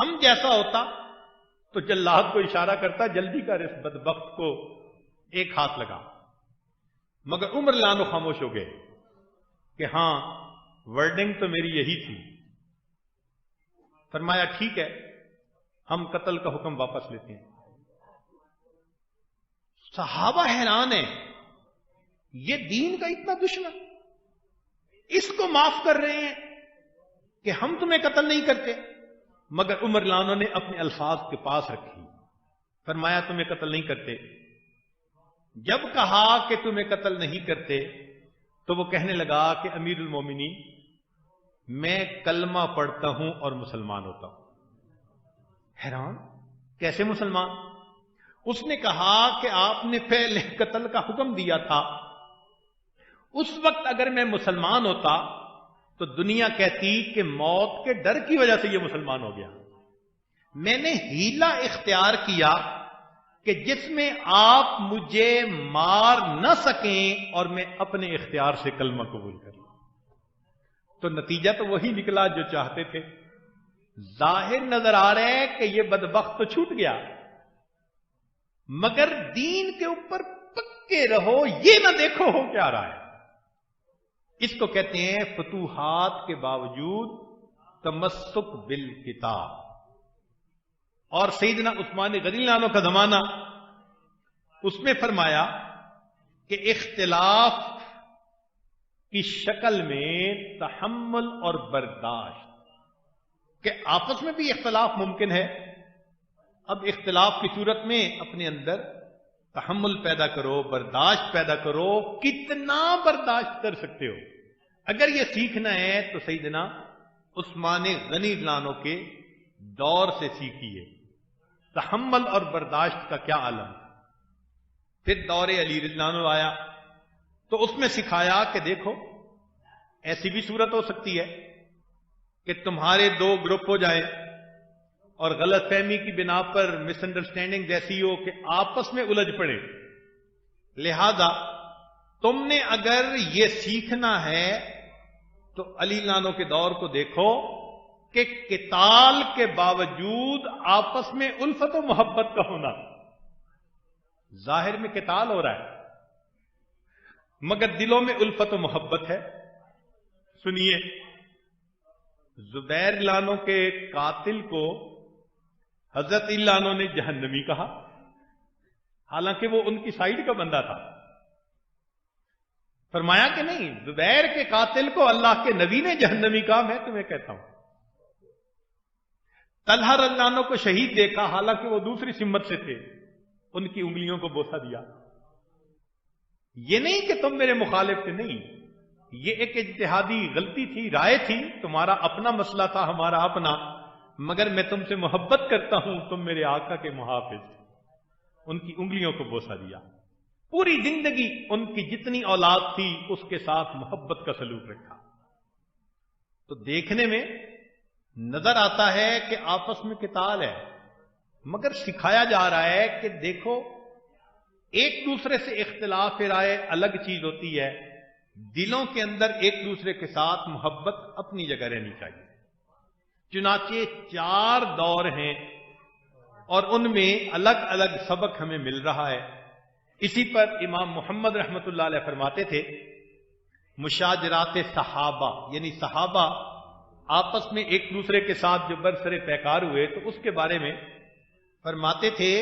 ہم جیسا ہوتا تو جلاد کو اشارہ کرتا جلدی کر اس بدبخت کو ایک ہاتھ لگا، مگر عمر لانو خاموش ہو گئے کہ ہاں ورڈنگ تو میری یہی تھی۔ فرمایا ٹھیک ہے، ہم قتل کا حکم واپس لیتے ہیں۔ صحابہ حیران ہیں، یہ دین کا اتنا دشمن اس کو معاف کر رہے ہیں کہ ہم تمہیں قتل نہیں کرتے، مگر عمر لانو نے اپنے الفاظ کے پاس رکھی، فرمایا تمہیں قتل نہیں کرتے۔ جب کہا کہ تمہیں قتل نہیں کرتے تو وہ کہنے لگا کہ امیر المومنین میں کلمہ پڑھتا ہوں اور مسلمان ہوتا ہوں۔ حیران، کیسے مسلمان؟ اس نے کہا کہ آپ نے پہلے قتل کا حکم دیا تھا، اس وقت اگر میں مسلمان ہوتا تو دنیا کہتی کہ موت کے ڈر کی وجہ سے یہ مسلمان ہو گیا۔ میں نے ہیلا اختیار کیا کہ جس میں آپ مجھے مار نہ سکیں اور میں اپنے اختیار سے کلمہ قبول کر لوں۔ تو نتیجہ تو وہی نکلا جو چاہتے تھے۔ ظاہر نظر آ رہے ہیں کہ یہ بدبخت تو چھوٹ گیا، مگر دین کے اوپر پکے رہو، یہ نہ دیکھو ہو کیا رہا ہے۔ اس کو کہتے ہیں فتوحات کے باوجود تمسک بالکتاب۔ اور سیدنا عثمان غنی لانو کا زمانہ، اس میں فرمایا کہ اختلاف کی شکل میں تحمل اور برداشت، کہ آپس میں بھی اختلاف ممکن ہے، اب اختلاف کی صورت میں اپنے اندر تحمل پیدا کرو، برداشت پیدا کرو، کتنا برداشت کر سکتے ہو۔ اگر یہ سیکھنا ہے تو سیدنا عثمان غنی لانو کے دور سے سیکھیے، تحمل اور برداشت کا کیا عالم۔ پھر دور علی رضی اللہ عنہ آیا تو اس میں سکھایا کہ دیکھو ایسی بھی صورت ہو سکتی ہے کہ تمہارے دو گروپ ہو جائیں اور غلط فہمی کی بنا پر مس انڈرسٹینڈنگ جیسی ہو کہ آپس میں الجھ پڑے، لہذا تم نے اگر یہ سیکھنا ہے تو علی لانو کے دور کو دیکھو کہ قتال کے باوجود آپس میں الفت و محبت کا ہونا۔ ظاہر میں قتال ہو رہا ہے مگر دلوں میں الفت و محبت ہے۔ سنیے، زبیر لانو کے قاتل کو حضرت علی لانو نے جہنمی کہا، حالانکہ وہ ان کی سائیڈ کا بندہ تھا۔ فرمایا کہ نہیں، زبیر کے قاتل کو اللہ کے نبی نے جہنمی کہا، میں تمہیں کہتا ہوں۔ طلحہ رضی اللہ عنہ کو شہید دیکھا، حالانکہ وہ دوسری سمت سے تھے، ان کی انگلیوں کو بوسہ دیا۔ یہ نہیں کہ تم میرے مخالف تھے، نہیں، یہ ایک اجتہادی غلطی تھی، رائے تھی، تمہارا اپنا مسئلہ تھا، ہمارا اپنا، مگر میں تم سے محبت کرتا ہوں، تم میرے آقا کے محافظ۔ ان کی انگلیوں کو بوسہ دیا۔ پوری زندگی ان کی جتنی اولاد تھی اس کے ساتھ محبت کا سلوک رکھا۔ تو دیکھنے میں نظر آتا ہے کہ آپس میں قتال ہے، مگر سکھایا جا رہا ہے کہ دیکھو ایک دوسرے سے اختلاف رائے الگ چیز ہوتی ہے، دلوں کے اندر ایک دوسرے کے ساتھ محبت اپنی جگہ رہنی چاہیے۔ چنانچہ 4 دور ہیں اور ان میں الگ الگ سبق ہمیں مل رہا ہے۔ اسی پر امام محمد رحمت اللہ علیہ فرماتے تھے، مشاجرات صحابہ، یعنی صحابہ آپس میں ایک دوسرے کے ساتھ جو برسر پیکار ہوئے تو اس کے بارے میں فرماتے تھے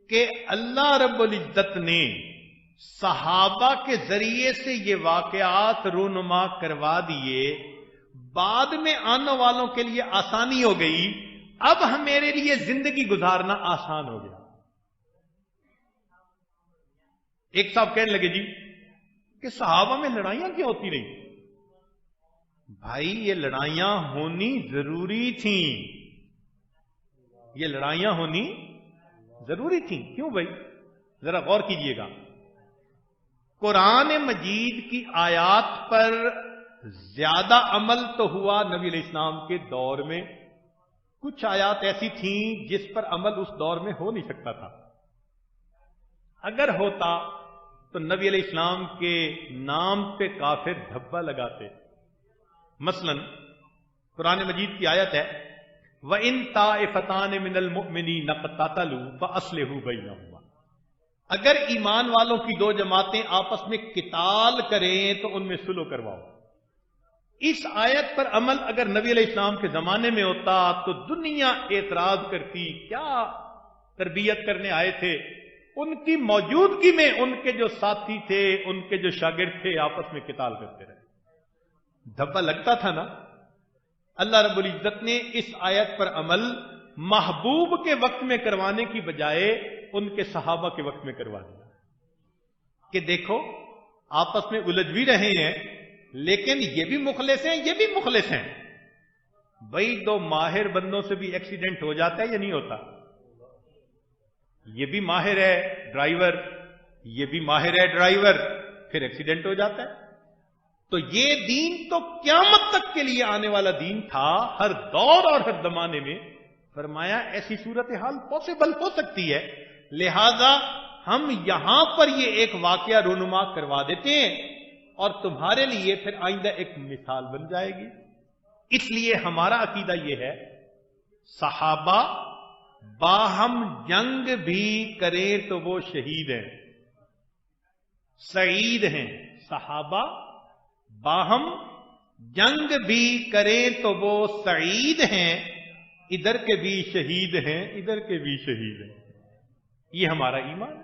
کہ اللہ رب العزت نے صحابہ کے ذریعے سے یہ واقعات رونما کروا دیے، بعد میں آنے والوں کے لیے آسانی ہو گئی، اب میرے لیے زندگی گزارنا آسان ہو گیا۔ ایک صاحب کہنے لگے جی کہ صحابہ میں لڑائیاں کیوں ہوتی رہی؟ بھائی یہ لڑائیاں ہونی ضروری تھیں، یہ لڑائیاں ہونی ضروری تھیں۔ کیوں بھائی؟ ذرا غور کیجئے گا، قرآن مجید کی آیات پر زیادہ عمل تو ہوا نبی علیہ السلام کے دور میں، کچھ آیات ایسی تھیں جس پر عمل اس دور میں ہو نہیں سکتا تھا۔ اگر ہوتا تو نبی علیہ السلام کے نام پہ کافر دھبا لگاتے۔ مثلا قرآن مجید کی آیت ہے وَإِن طَائِفَتَانِ مِنَ الْمُؤْمِنِينَ اقْتَتَلُوا فَأَصْلِحُوا بَيْنَهُمَا، اگر ایمان والوں کی دو جماعتیں آپس میں قتال کریں تو ان میں صلح کرواؤ. اس آیت پر عمل اگر نبی علیہ السلام کے زمانے میں ہوتا تو دنیا اعتراض کرتی، کیا تربیت کرنے آئے تھے. ان کی موجودگی میں ان کے جو ساتھی تھے، ان کے جو شاگرد تھے، آپس میں قتال کرتے رہے. دھبا لگتا تھا نا. اللہ رب العزت نے اس آیت پر عمل محبوب کے وقت میں کروانے کی بجائے ان کے صحابہ کے وقت میں کروا دیا کہ دیکھو آپس میں الجھ بھی رہے ہیں لیکن یہ بھی مخلص ہیں، یہ بھی مخلص ہیں. بھائی دو ماہر بندوں سے بھی ایکسیڈنٹ ہو جاتا ہے یا نہیں ہوتا؟ یہ بھی ماہر ہے ڈرائیور، یہ بھی ماہر ہے ڈرائیور، پھر ایکسیڈنٹ ہو جاتا ہے. تو یہ دین تو قیامت تک کے لیے آنے والا دین تھا، ہر دور اور ہر زمانے میں. فرمایا ایسی صورتحال پاسبل ہو سکتی ہے، لہذا ہم یہاں پر یہ ایک واقعہ رونما کروا دیتے ہیں اور تمہارے لیے پھر آئندہ ایک مثال بن جائے گی. اس لیے ہمارا عقیدہ یہ ہے صحابہ باہم جنگ بھی کریں تو وہ شہید ہیں، سعید ہیں. صحابہ باہم جنگ بھی کریں تو وہ سعید ہیں، ادھر کے بھی شہید ہیں، ادھر کے بھی شہید ہیں. یہ ہمارا ایمان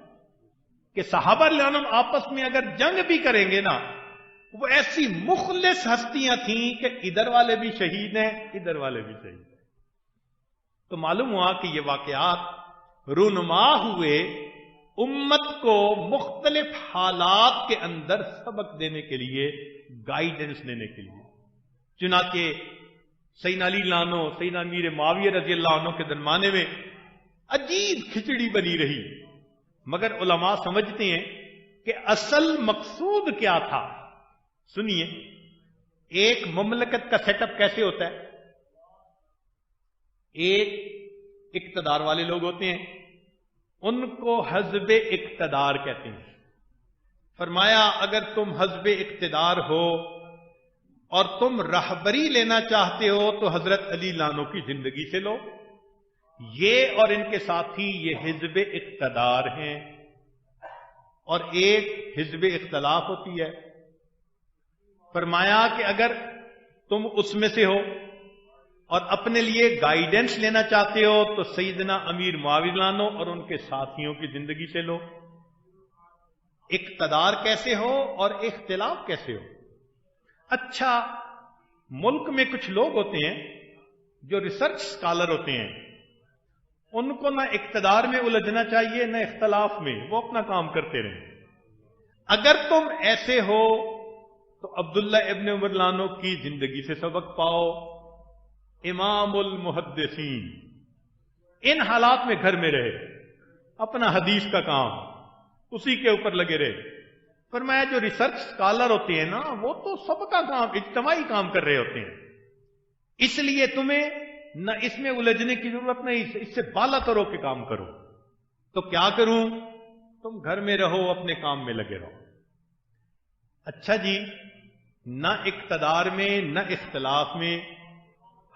کہ صحابہ رضی اللہ عنہم آپس میں اگر جنگ بھی کریں گے نا، وہ ایسی مخلص ہستیاں تھیں کہ ادھر والے بھی شہید ہیں، ادھر والے بھی شہید ہیں. تو معلوم ہوا کہ یہ واقعات رونما ہوئے امت کو مختلف حالات کے اندر سبق دینے کے لیے، گائیڈنس دینے کے لیے. چنانچہ سیدنا علی رضی اللہ عنہ، سیدنا امیر معاویہ رضی اللہ عنہ کے درمیانے میں عجیب کھچڑی بنی رہی، مگر علماء سمجھتے ہیں کہ اصل مقصود کیا تھا. سنیے، ایک مملکت کا سیٹ اپ کیسے ہوتا ہے؟ ایک اقتدار والے لوگ ہوتے ہیں، ان کو حزب اقتدار کہتے ہیں. فرمایا اگر تم حزب اقتدار ہو اور تم رہبری لینا چاہتے ہو تو حضرت علی لانو کی زندگی سے لو. یہ اور ان کے ساتھی یہ حزب اقتدار ہیں. اور ایک حزب اختلاف ہوتی ہے. فرمایا کہ اگر تم اس میں سے ہو اور اپنے لیے گائیڈنس لینا چاہتے ہو تو سیدنا امیر معاویہ لانو اور ان کے ساتھیوں کی زندگی سے لو. اقتدار کیسے ہو اور اختلاف کیسے ہو؟ اچھا، ملک میں کچھ لوگ ہوتے ہیں جو ریسرچ سکالر ہوتے ہیں، ان کو نہ اقتدار میں الجھنا چاہیے نہ اختلاف میں، وہ اپنا کام کرتے رہیں. اگر تم ایسے ہو تو عبداللہ ابن عمر لانو کی زندگی سے سبق پاؤ. امام المحدثین ان حالات میں گھر میں رہے، اپنا حدیث کا کام اسی کے اوپر لگے رہے. فرمایا جو ریسرچ سکالر ہوتے ہیں نا، وہ تو سب کا کام اجتماعی کام کر رہے ہوتے ہیں، اس لیے تمہیں نہ اس میں الجھنے کی ضرورت نہیں، اس سے بالا تر ہو کے کام کرو. تو کیا کروں؟ تم گھر میں رہو، اپنے کام میں لگے رہو. اچھا جی، نہ اقتدار میں نہ اختلاف میں،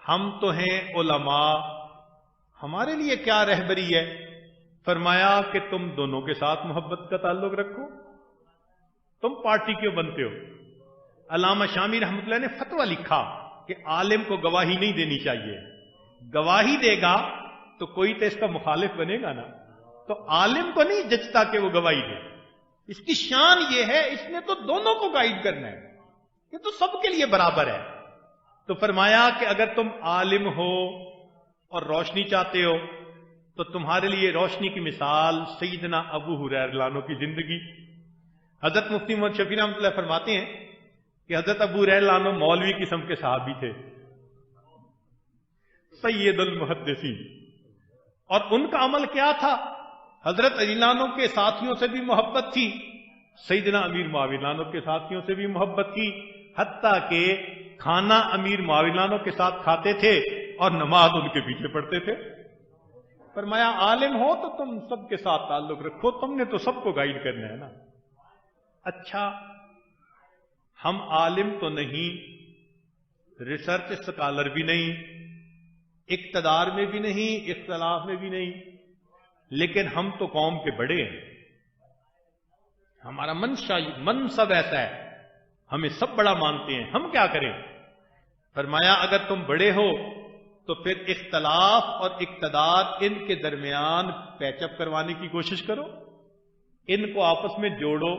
ہم تو ہیں علماء، ہمارے لیے کیا رہبری ہے؟ فرمایا کہ تم دونوں کے ساتھ محبت کا تعلق رکھو. تم پارٹی کیوں بنتے ہو؟ علامہ شامی رحمۃ اللہ نے فتویٰ لکھا کہ عالم کو گواہی نہیں دینی چاہیے. گواہی دے گا تو کوئی تو اس کا مخالف بنے گا نا، تو عالم کو نہیں جچتا کہ وہ گواہی دے. اس کی شان یہ ہے اس نے تو دونوں کو گائیڈ کرنا ہے، یہ تو سب کے لیے برابر ہے. تو فرمایا کہ اگر تم عالم ہو اور روشنی چاہتے ہو تو تمہارے لیے روشنی کی مثال سیدنا ابو ہریرہ رضی اللہ عنہ کی زندگی. حضرت مفتی محمد شفیع رحمۃ اللہ فرماتے ہیں کہ حضرت ابو ہریرہ رضی اللہ عنہ مولوی قسم کے صحابی تھے، سید المحدثین. اور ان کا عمل کیا تھا؟ حضرت علی اللہ عنہ کے ساتھیوں سے بھی محبت تھی، سیدنا امیر معاویہ اللہ عنہ کے ساتھیوں سے بھی محبت تھی، حتیٰ کہ کھانا امیر معاویہ اللہ عنہ کے ساتھ کھاتے تھے اور نماز ان کے پیچھے پڑھتے تھے. فرمایا عالم ہو تو تم سب کے ساتھ تعلق رکھو، تم نے تو سب کو گائیڈ کرنا ہے نا. اچھا، ہم عالم تو نہیں، ریسرچ سکالر بھی نہیں، اقتدار میں بھی نہیں، اختلاف میں بھی نہیں، لیکن ہم تو قوم کے بڑے ہیں، ہمارا منصب ایسا ہے، ہمیں سب بڑا مانتے ہیں، ہم کیا کریں؟ فرمایا اگر تم بڑے ہو تو پھر اختلاف اور اقتدار ان کے درمیان پیچ اپ کروانے کی کوشش کرو، ان کو آپس میں جوڑو،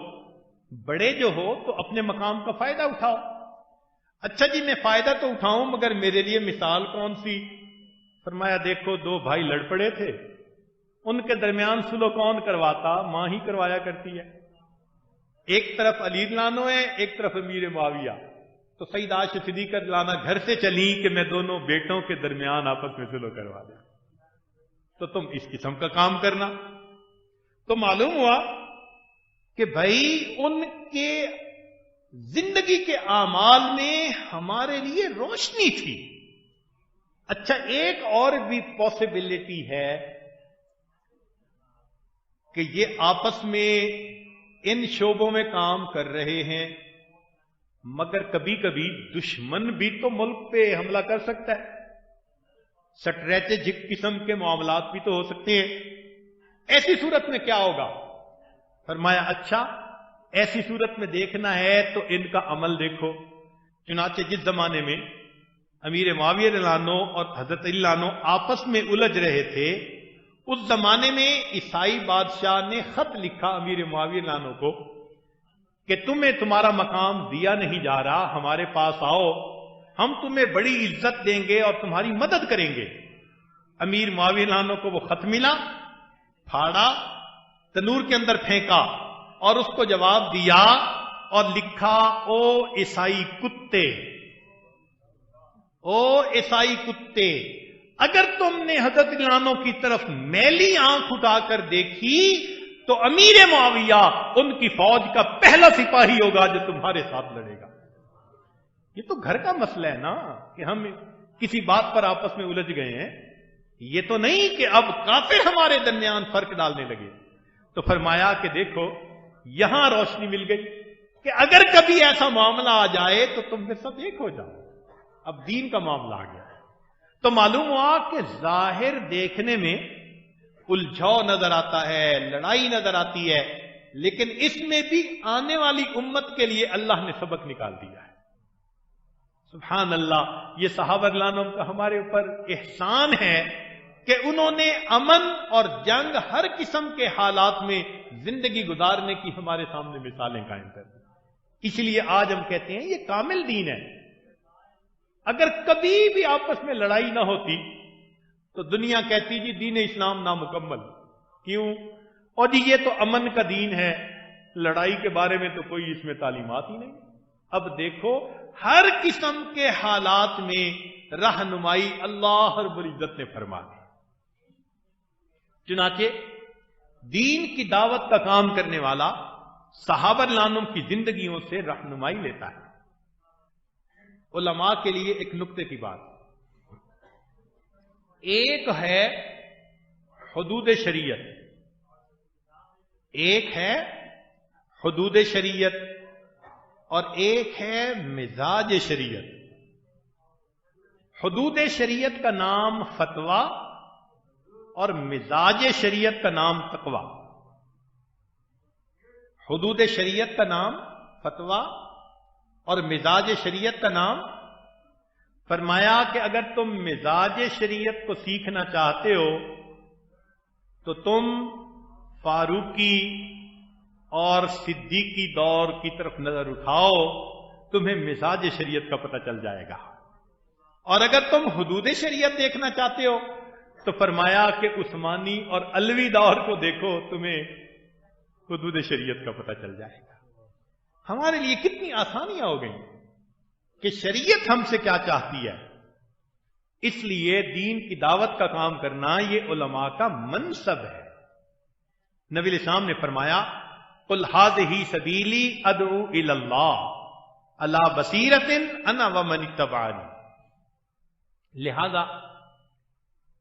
بڑے جو ہو تو اپنے مقام کا فائدہ اٹھاؤ۔ اچھا جی میں فائدہ تو اٹھاؤں مگر میرے لیے مثال کون سی؟ فرمایا دیکھو دو بھائی لڑ پڑے تھے، ان کے درمیان صلح کون کرواتا؟ ماں ہی کروایا کرتی ہے۔ ایک طرف علی لانو ہے، ایک طرف امیر معاویہ، تو سیدہ عائشہ صدیقہ لانا گھر سے چلی کہ میں دونوں بیٹوں کے درمیان آپس میں صلح کروا دیں، تو تم اس قسم کا کام کرنا۔ تو معلوم ہوا کہ بھائی ان کے زندگی کے اعمال میں ہمارے لیے روشنی تھی۔ اچھا ایک اور بھی پاسبلٹی ہے کہ یہ آپس میں ان شعبوں میں کام کر رہے ہیں، مگر کبھی کبھی دشمن بھی تو ملک پہ حملہ کر سکتا ہے، سٹریٹجک قسم کے معاملات بھی تو ہو سکتے ہیں۔ ایسی صورت میں کیا ہوگا؟ فرمایا اچھا ایسی صورت میں دیکھنا ہے تو ان کا عمل دیکھو۔ چنانچہ جس زمانے میں امیر معاویہ رضی اللہ عنہ اور حضرت علی رضی اللہ عنہ آپس میں الجھ رہے تھے، اس زمانے میں عیسائی بادشاہ نے خط لکھا امیر معاویہ رضی اللہ عنہ کو کہ تمہیں تمہارا مقام دیا نہیں جا رہا، ہمارے پاس آؤ، ہم تمہیں بڑی عزت دیں گے اور تمہاری مدد کریں گے۔ امیر معاویہ رضی اللہ عنہ کو وہ خط ملا، پھاڑا، تنور کے اندر پھینکا اور اس کو جواب دیا اور لکھا او عیسائی کتے، او عیسائی کتے، اگر تم نے حضرت علی رضی اللہ عنہ کی طرف میلی آنکھ اٹھا کر دیکھی تو امیر معاویہ ان کی فوج کا پہلا سپاہی ہوگا جو تمہارے ساتھ لڑے گا۔ یہ تو گھر کا مسئلہ ہے نا کہ ہم کسی بات پر آپس میں الجھ گئے ہیں، یہ تو نہیں کہ اب کافر ہمارے درمیان فرق ڈالنے لگے۔ تو فرمایا کہ دیکھو یہاں روشنی مل گئی کہ اگر کبھی ایسا معاملہ آ جائے تو تم پھر سب ایک ہو جاؤ۔ اب دین کا معاملہ آ گیا تو معلوم ہوا کہ ظاہر دیکھنے میں الجھاؤ نظر آتا ہے، لڑائی نظر آتی ہے، لیکن اس میں بھی آنے والی امت کے لیے اللہ نے سبق نکال دیا ہے۔ سبحان اللہ، یہ صحابہ رضی اللہ عنہم کا ہمارے اوپر احسان ہے کہ انہوں نے امن اور جنگ ہر قسم کے حالات میں زندگی گزارنے کی ہمارے سامنے مثالیں قائم کر دی۔ اس لیے آج ہم کہتے ہیں یہ کامل دین ہے۔ اگر کبھی بھی آپس میں لڑائی نہ ہوتی تو دنیا کہتی جی دین اسلام نامکمل، کیوں؟ اور جی یہ تو امن کا دین ہے، لڑائی کے بارے میں تو کوئی اس میں تعلیمات ہی نہیں۔ اب دیکھو ہر قسم کے حالات میں رہنمائی اللہ رب العزت نے فرما دی۔ چنانچہ دین کی دعوت کا کام کرنے والا صحابہ رضی اللہ عنہم کی زندگیوں سے رہنمائی لیتا ہے۔ علماء کے لیے ایک نکتے کی بات، ایک ہے حدود شریعت، ایک ہے حدود شریعت اور ایک ہے مزاج شریعت۔ حدود شریعت کا نام فتویٰ اور مزاج شریعت کا نام تقویٰ۔ حدود شریعت کا نام فتویٰ اور مزاج شریعت کا نام، فرمایا کہ اگر تم مزاج شریعت کو سیکھنا چاہتے ہو تو تم فاروقی اور صدیقی دور کی طرف نظر اٹھاؤ، تمہیں مزاج شریعت کا پتہ چل جائے گا۔ اور اگر تم حدود شریعت دیکھنا چاہتے ہو تو فرمایا کہ عثمانی اور علوی دور کو دیکھو، تمہیں حدود شریعت کا پتہ چل جائے گا۔ ہمارے لیے کتنی آسانیاں ہو گئیں کہ شریعت ہم سے کیا چاہتی ہے۔ اس لیے دین کی دعوت کا کام کرنا یہ علماء کا منصب ہے۔ نبی علیہ السلام نے فرمایا قل ھذہ سبیلی ادعو الی اللہ علی بصیرۃ انا ومن اتبعنی۔ لہذا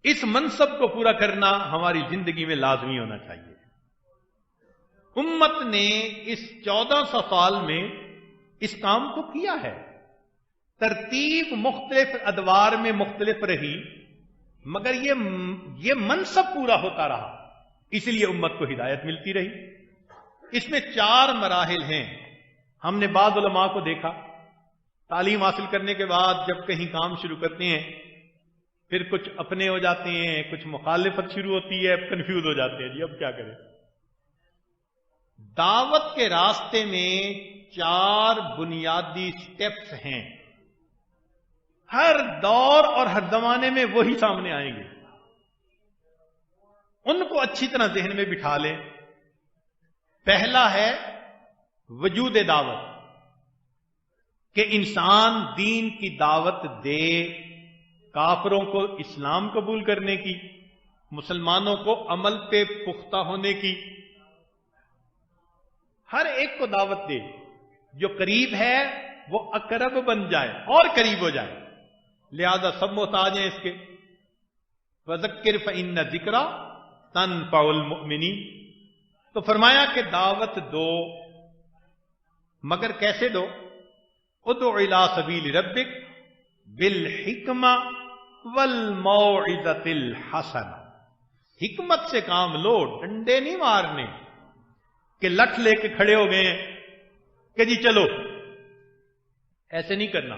اس منصب کو پورا کرنا ہماری زندگی میں لازمی ہونا چاہیے۔ امت نے اس 1400 سال میں اس کام کو کیا ہے، ترتیب مختلف ادوار میں مختلف رہی، مگر یہ منصب پورا ہوتا رہا، اس لیے امت کو ہدایت ملتی رہی۔ اس میں 4 مراحل ہیں۔ ہم نے بعض علماء کو دیکھا تعلیم حاصل کرنے کے بعد جب کہیں کام شروع کرتے ہیں پھر کچھ اپنے ہو جاتے ہیں، کچھ مخالفت شروع ہوتی ہے، کنفیوز ہو جاتے ہیں، جی اب کیا کریں۔ دعوت کے راستے میں 4 بنیادی سٹیپس ہیں، ہر دور اور ہر زمانے میں وہی سامنے آئیں گے، ان کو اچھی طرح ذہن میں بٹھا لیں۔ پہلا ہے وجود دعوت، کہ انسان دین کی دعوت دے، کافروں کو اسلام قبول کرنے کی، مسلمانوں کو عمل پہ پختہ ہونے کی، ہر ایک کو دعوت دے، جو قریب ہے وہ اقرب بن جائے اور قریب ہو جائے، لہذا سب محتاج ہیں اس کے۔ وذکر فإن الذکری تنفع المؤمنین، تو فرمایا کہ دعوت دو، مگر کیسے دو؟ ادع الی سبیل ربک بالحکمہ والموعظۃ الحسنہ، حکمت سے کام لو، ڈنڈے نہیں مارنے کہ لٹھ لے کے کھڑے ہو گئے کہ جی چلو، ایسے نہیں کرنا۔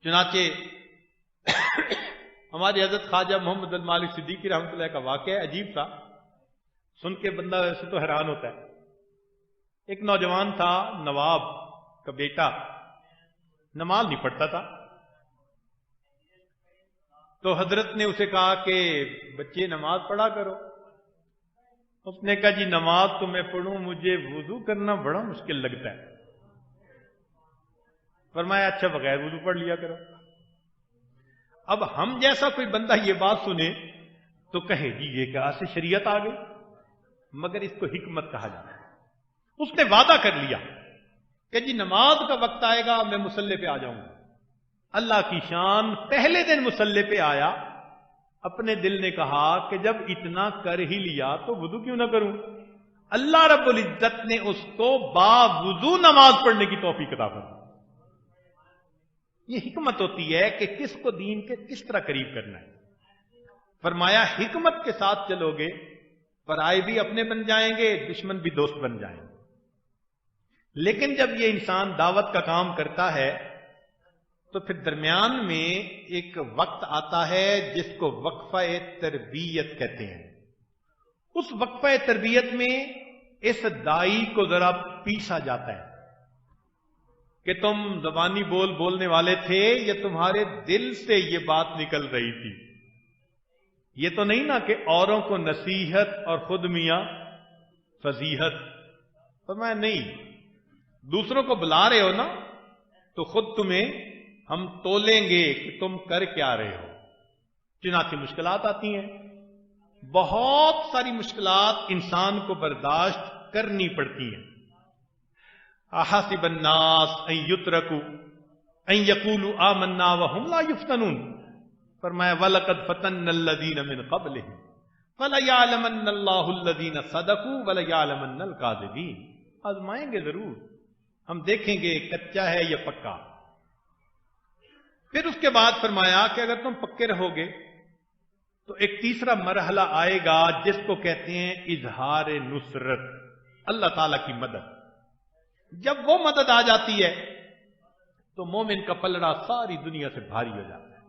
چنانچہ ہمارے حضرت خواجہ محمد المالک صدیقی رحمۃ اللہ کا واقعہ ہے، عجیب تھا، سن کے بندہ ویسے تو حیران ہوتا ہے۔ ایک نوجوان تھا، نواب کا بیٹا، نماز نہیں پڑھتا تھا، تو حضرت نے اسے کہا کہ بچے نماز پڑھا کرو۔ اس نے کہا جی نماز تو میں پڑھوں، مجھے وضو کرنا بڑا مشکل لگتا ہے۔ فرمایا اچھا بغیر وضو پڑھ لیا کرو۔ اب ہم جیسا کوئی بندہ یہ بات سنے تو کہے جی یہ کہاں سے شریعت آ گئی، مگر اس کو حکمت کہا جاتا ہے۔ اس نے وعدہ کر لیا کہ جی نماز کا وقت آئے گا میں مصلی پہ آ جاؤں گا۔ اللہ کی شان، پہلے دن مصلی پہ آیا، اپنے دل نے کہا کہ جب اتنا کر ہی لیا تو وضو کیوں نہ کروں۔ اللہ رب العزت نے اس کو باوضو نماز پڑھنے کی توفیق عطا فرمائی۔ یہ حکمت ہوتی ہے کہ کس کو دین کے کس طرح قریب کرنا ہے۔ فرمایا حکمت کے ساتھ چلو گے، پرائے بھی اپنے بن جائیں گے، دشمن بھی دوست بن جائیں گے۔ لیکن جب یہ انسان دعوت کا کام کرتا ہے تو پھر درمیان میں ایک وقت آتا ہے جس کو وقفہ تربیت کہتے ہیں۔ اس وقفہ تربیت میں اس دائی کو ذرا پیسا جاتا ہے کہ تم زبانی بولنے والے تھے، یا تمہارے دل سے یہ بات نکل رہی تھی؟ یہ تو نہیں نا کہ اوروں کو نصیحت اور خود میاں فضیحت۔ فرمایا نہیں، دوسروں کو بلا رہے ہو نا تو خود تمہیں ہم تولیں گے کہ تم کر کیا رہے ہو۔ چنانچہ مشکلات آتی ہیں، بہت ساری مشکلات انسان کو برداشت کرنی پڑتی ہیں۔ احسب الناس ان یترکوا ان یقولوا آمنا وهم لا یفتنون، فرمایا وَلَقَدْ فَتَنَّ الَّذِينَ مِنْ قَبْلِهِمْ فَلَيَعْلَمَنَّ اللَّهُ الَّذِينَ صَدَقُوا وَلَيَعْلَمَنَّ الْكَاذِبِينَ۔ آزمائیں گے ضرور، ہم دیکھیں گے کچا ہے یا پکا۔ پھر اس کے بعد فرمایا کہ اگر تم پکے رہو گے تو ایک تیسرا مرحلہ آئے گا جس کو کہتے ہیں اظہار نصرت، اللہ تعالی کی مدد۔ جب وہ مدد آ جاتی ہے تو مومن کا پلڑا ساری دنیا سے بھاری ہو جاتا ہے۔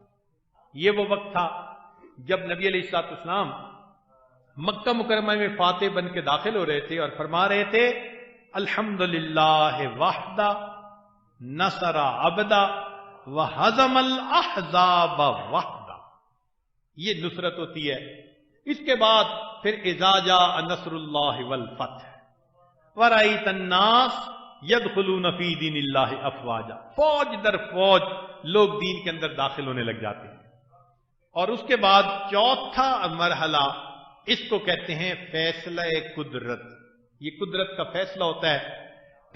یہ وہ وقت تھا جب نبی علیہ الصلوۃ والسلام مکہ مکرمہ میں فاتح بن کے داخل ہو رہے تھے اور فرما رہے تھے الحمدللہ وحدہ نصر عبدہ وہزم الاحزاب وحدہ۔ یہ نصرت ہوتی ہے۔ اس کے بعد پھر اذا جاء نصر اللہ والفتح ورأیت الناس یدخلون فی دین اللہ افواجا، فوج در فوج لوگ دین کے اندر داخل ہونے لگ جاتے ہیں۔ اور اس کے بعد چوتھا مرحلہ، اس کو کہتے ہیں فیصلہ قدرت۔ یہ قدرت کا فیصلہ ہوتا ہے،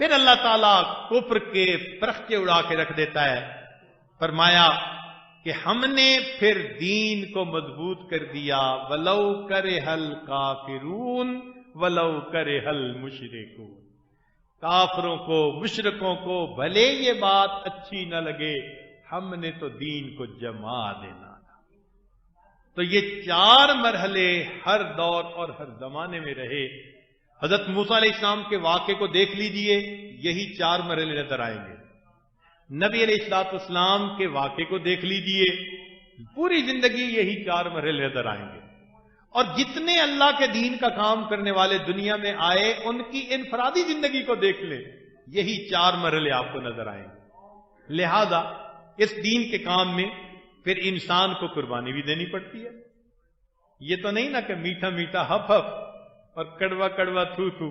پھر اللہ تعالیٰ کفر کے فرقے اڑا کے رکھ دیتا ہے۔ فرمایا کہ ہم نے پھر دین کو مضبوط کر دیا، وَلَوْ كَرِهَ الْكَافِرُونَ وَلَوْ كَرِهَ الْمُشْرِكُونَ۔ کافروں کو، مشرکوں کو بھلے یہ بات اچھی نہ لگے، ہم نے تو دین کو جما دینا تھا۔ تو یہ 4 مرحلے ہر دور اور ہر زمانے میں رہے. حضرت موسیٰ علیہ السلام کے واقعے کو دیکھ لیجئے, یہی 4 مرحلے نظر آئیں گے. نبی علیہ الصلوۃ والسلام کے واقعے کو دیکھ لیجئے, پوری زندگی یہی 4 مرحلے نظر آئیں گے. اور جتنے اللہ کے دین کا کام کرنے والے دنیا میں آئے, ان کی انفرادی زندگی کو دیکھ لیں, یہی 4 مرحلے آپ کو نظر آئیں گے. لہذا اس دین کے کام میں پھر انسان کو قربانی بھی دینی پڑتی ہے. یہ تو نہیں نا کہ میٹھا میٹھا ہف ہف اور کڑوا کڑوا تھو تھو.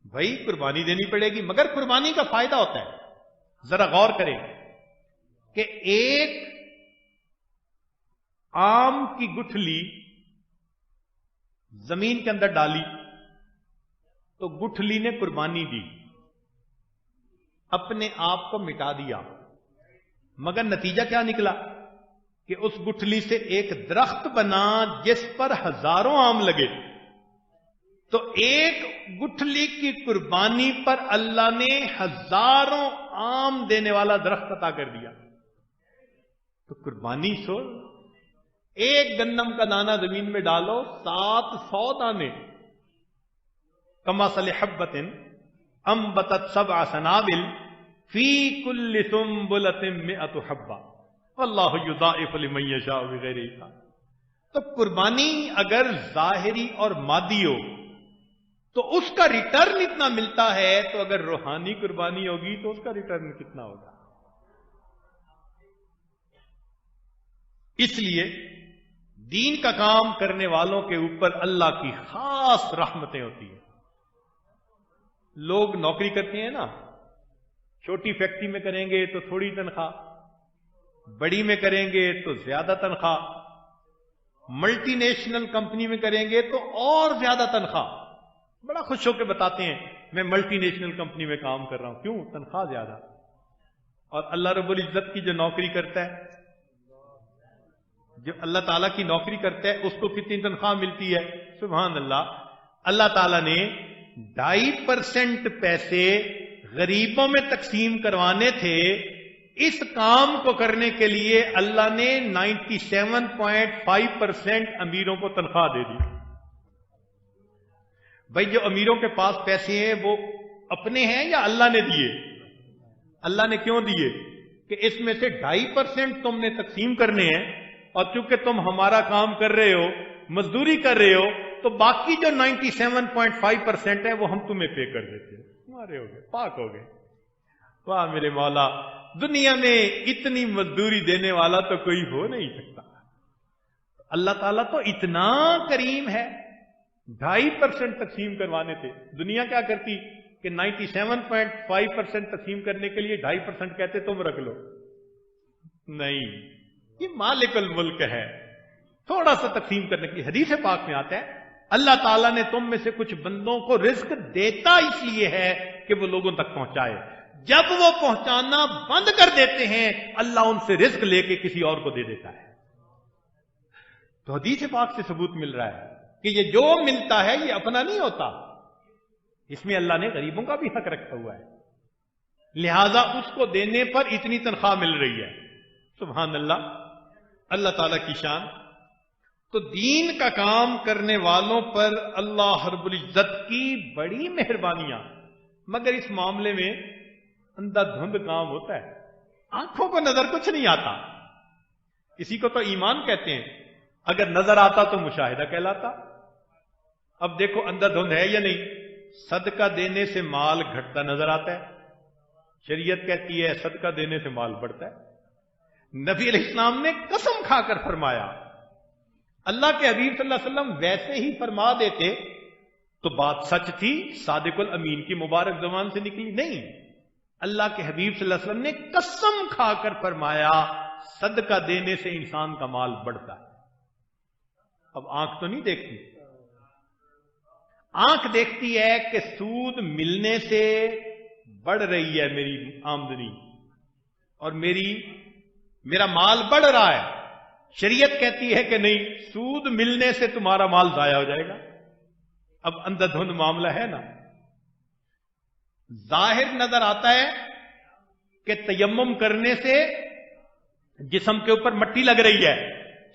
بھائی قربانی دینی پڑے گی, مگر قربانی کا فائدہ ہوتا ہے. ذرا غور کریں کہ ایک آم کی گٹھلی زمین کے اندر ڈالی تو گٹھلی نے قربانی دی, اپنے آپ کو مٹا دیا, مگر نتیجہ کیا نکلا کہ اس گٹھلی سے ایک درخت بنا جس پر ہزاروں آم لگے. تو ایک گٹھلی کی قربانی پر اللہ نے ہزاروں آم دینے والا درخت عطا کر دیا. تو قربانی سو, ایک گندم کا دانہ زمین میں ڈالو, 700 دانے. کمثل حبۃ انبتت 7 سنابل فی کل سنبلۃ 100 حبۃ واللہ یضاعف لمن یشاء بغیر حساب. تو قربانی اگر ظاہری اور مادی ہو تو اس کا ریٹرن اتنا ملتا ہے, تو اگر روحانی قربانی ہوگی تو اس کا ریٹرن کتنا ہوگا. اس لیے دین کا کام کرنے والوں کے اوپر اللہ کی خاص رحمتیں ہوتی ہیں. لوگ نوکری کرتے ہیں نا, چھوٹی فیکٹری میں کریں گے تو تھوڑی تنخواہ, بڑی میں کریں گے تو زیادہ تنخواہ, ملٹی نیشنل کمپنی میں کریں گے تو اور زیادہ تنخواہ. بڑا خوش ہو کے بتاتے ہیں میں ملٹی نیشنل کمپنی میں کام کر رہا ہوں. کیوں؟ تنخواہ زیادہ. اور اللہ رب العزت کی جو نوکری کرتا ہے, جو اللہ تعالیٰ کی نوکری کرتا ہے, اس کو کتنی تنخواہ ملتی ہے؟ سبحان اللہ. اللہ تعالیٰ نے 2.5% پیسے غریبوں میں تقسیم کروانے تھے. اس کام کو کرنے کے لیے اللہ نے 97.5% امیروں کو تنخواہ دے دی. بھائی جو امیروں کے پاس پیسے ہیں وہ اپنے ہیں یا اللہ نے دیے؟ اللہ نے کیوں دیے؟ کہ اس میں سے 2.5% تم نے تقسیم کرنے ہیں, اور چونکہ تم ہمارا کام کر رہے ہو, مزدوری کر رہے ہو, تو باقی جو 97.5% ہے وہ ہم تمہیں پے کر دیتے ہیں. تمہارے ہو گئے, پاک ہو گئے. واہ میرے مولا, دنیا میں اتنی مزدوری دینے والا تو کوئی ہو نہیں سکتا. اللہ تعالیٰ تو اتنا کریم ہے. 2.5% تقسیم کروانے تھے. دنیا کیا کرتی کہ 97.5% تقسیم کرنے کے لیے 2.5% کہتے تم رکھ لو. نہیں, یہ مالک الملک ہے, تھوڑا سا تقسیم کرنے کی. حدیث پاک میں آتا ہے اللہ تعالیٰ نے تم میں سے کچھ بندوں کو رزق دیتا اس لیے ہے کہ وہ لوگوں تک پہنچائے. جب وہ پہنچانا بند کر دیتے ہیں, اللہ ان سے رزق لے کے کسی اور کو دے دیتا ہے. تو حدیث پاک سے ثبوت مل رہا ہے کہ یہ جو ملتا ہے یہ اپنا نہیں ہوتا, اس میں اللہ نے غریبوں کا بھی حق رکھا ہوا ہے. لہذا اس کو دینے پر اتنی تنخواہ مل رہی ہے. سبحان اللہ, اللہ تعالی کی شان. تو دین کا کام کرنے والوں پر اللہ رب العزت کی بڑی مہربانیاں, مگر اس معاملے میں اندھا دھند کام ہوتا ہے. آنکھوں کو نظر کچھ نہیں آتا, اسی کو تو ایمان کہتے ہیں. اگر نظر آتا تو مشاہدہ کہلاتا. اب دیکھو اندھا دھند ہے یا نہیں, صدقہ دینے سے مال گھٹتا نظر آتا ہے, شریعت کہتی ہے صدقہ دینے سے مال بڑھتا ہے. نبی علیہ السلام نے قسم کھا کر فرمایا, اللہ کے حبیب صلی اللہ علیہ وسلم ویسے ہی فرما دیتے تو بات سچ تھی, صادق الامین کی مبارک زبان سے نکلی نہیں. اللہ کے حبیب صلی اللہ علیہ وسلم نے قسم کھا کر فرمایا صدقہ دینے سے انسان کا مال بڑھتا ہے. اب آنکھ تو نہیں دیکھتی, آنکھ دیکھتی ہے کہ سود ملنے سے بڑھ رہی ہے میری آمدنی اور میرا مال بڑھ رہا ہے. شریعت کہتی ہے کہ نہیں, سود ملنے سے تمہارا مال ضائع ہو جائے گا. اب اندھا دھند معاملہ ہے نا. ظاہر نظر آتا ہے کہ تیمم کرنے سے جسم کے اوپر مٹی لگ رہی ہے,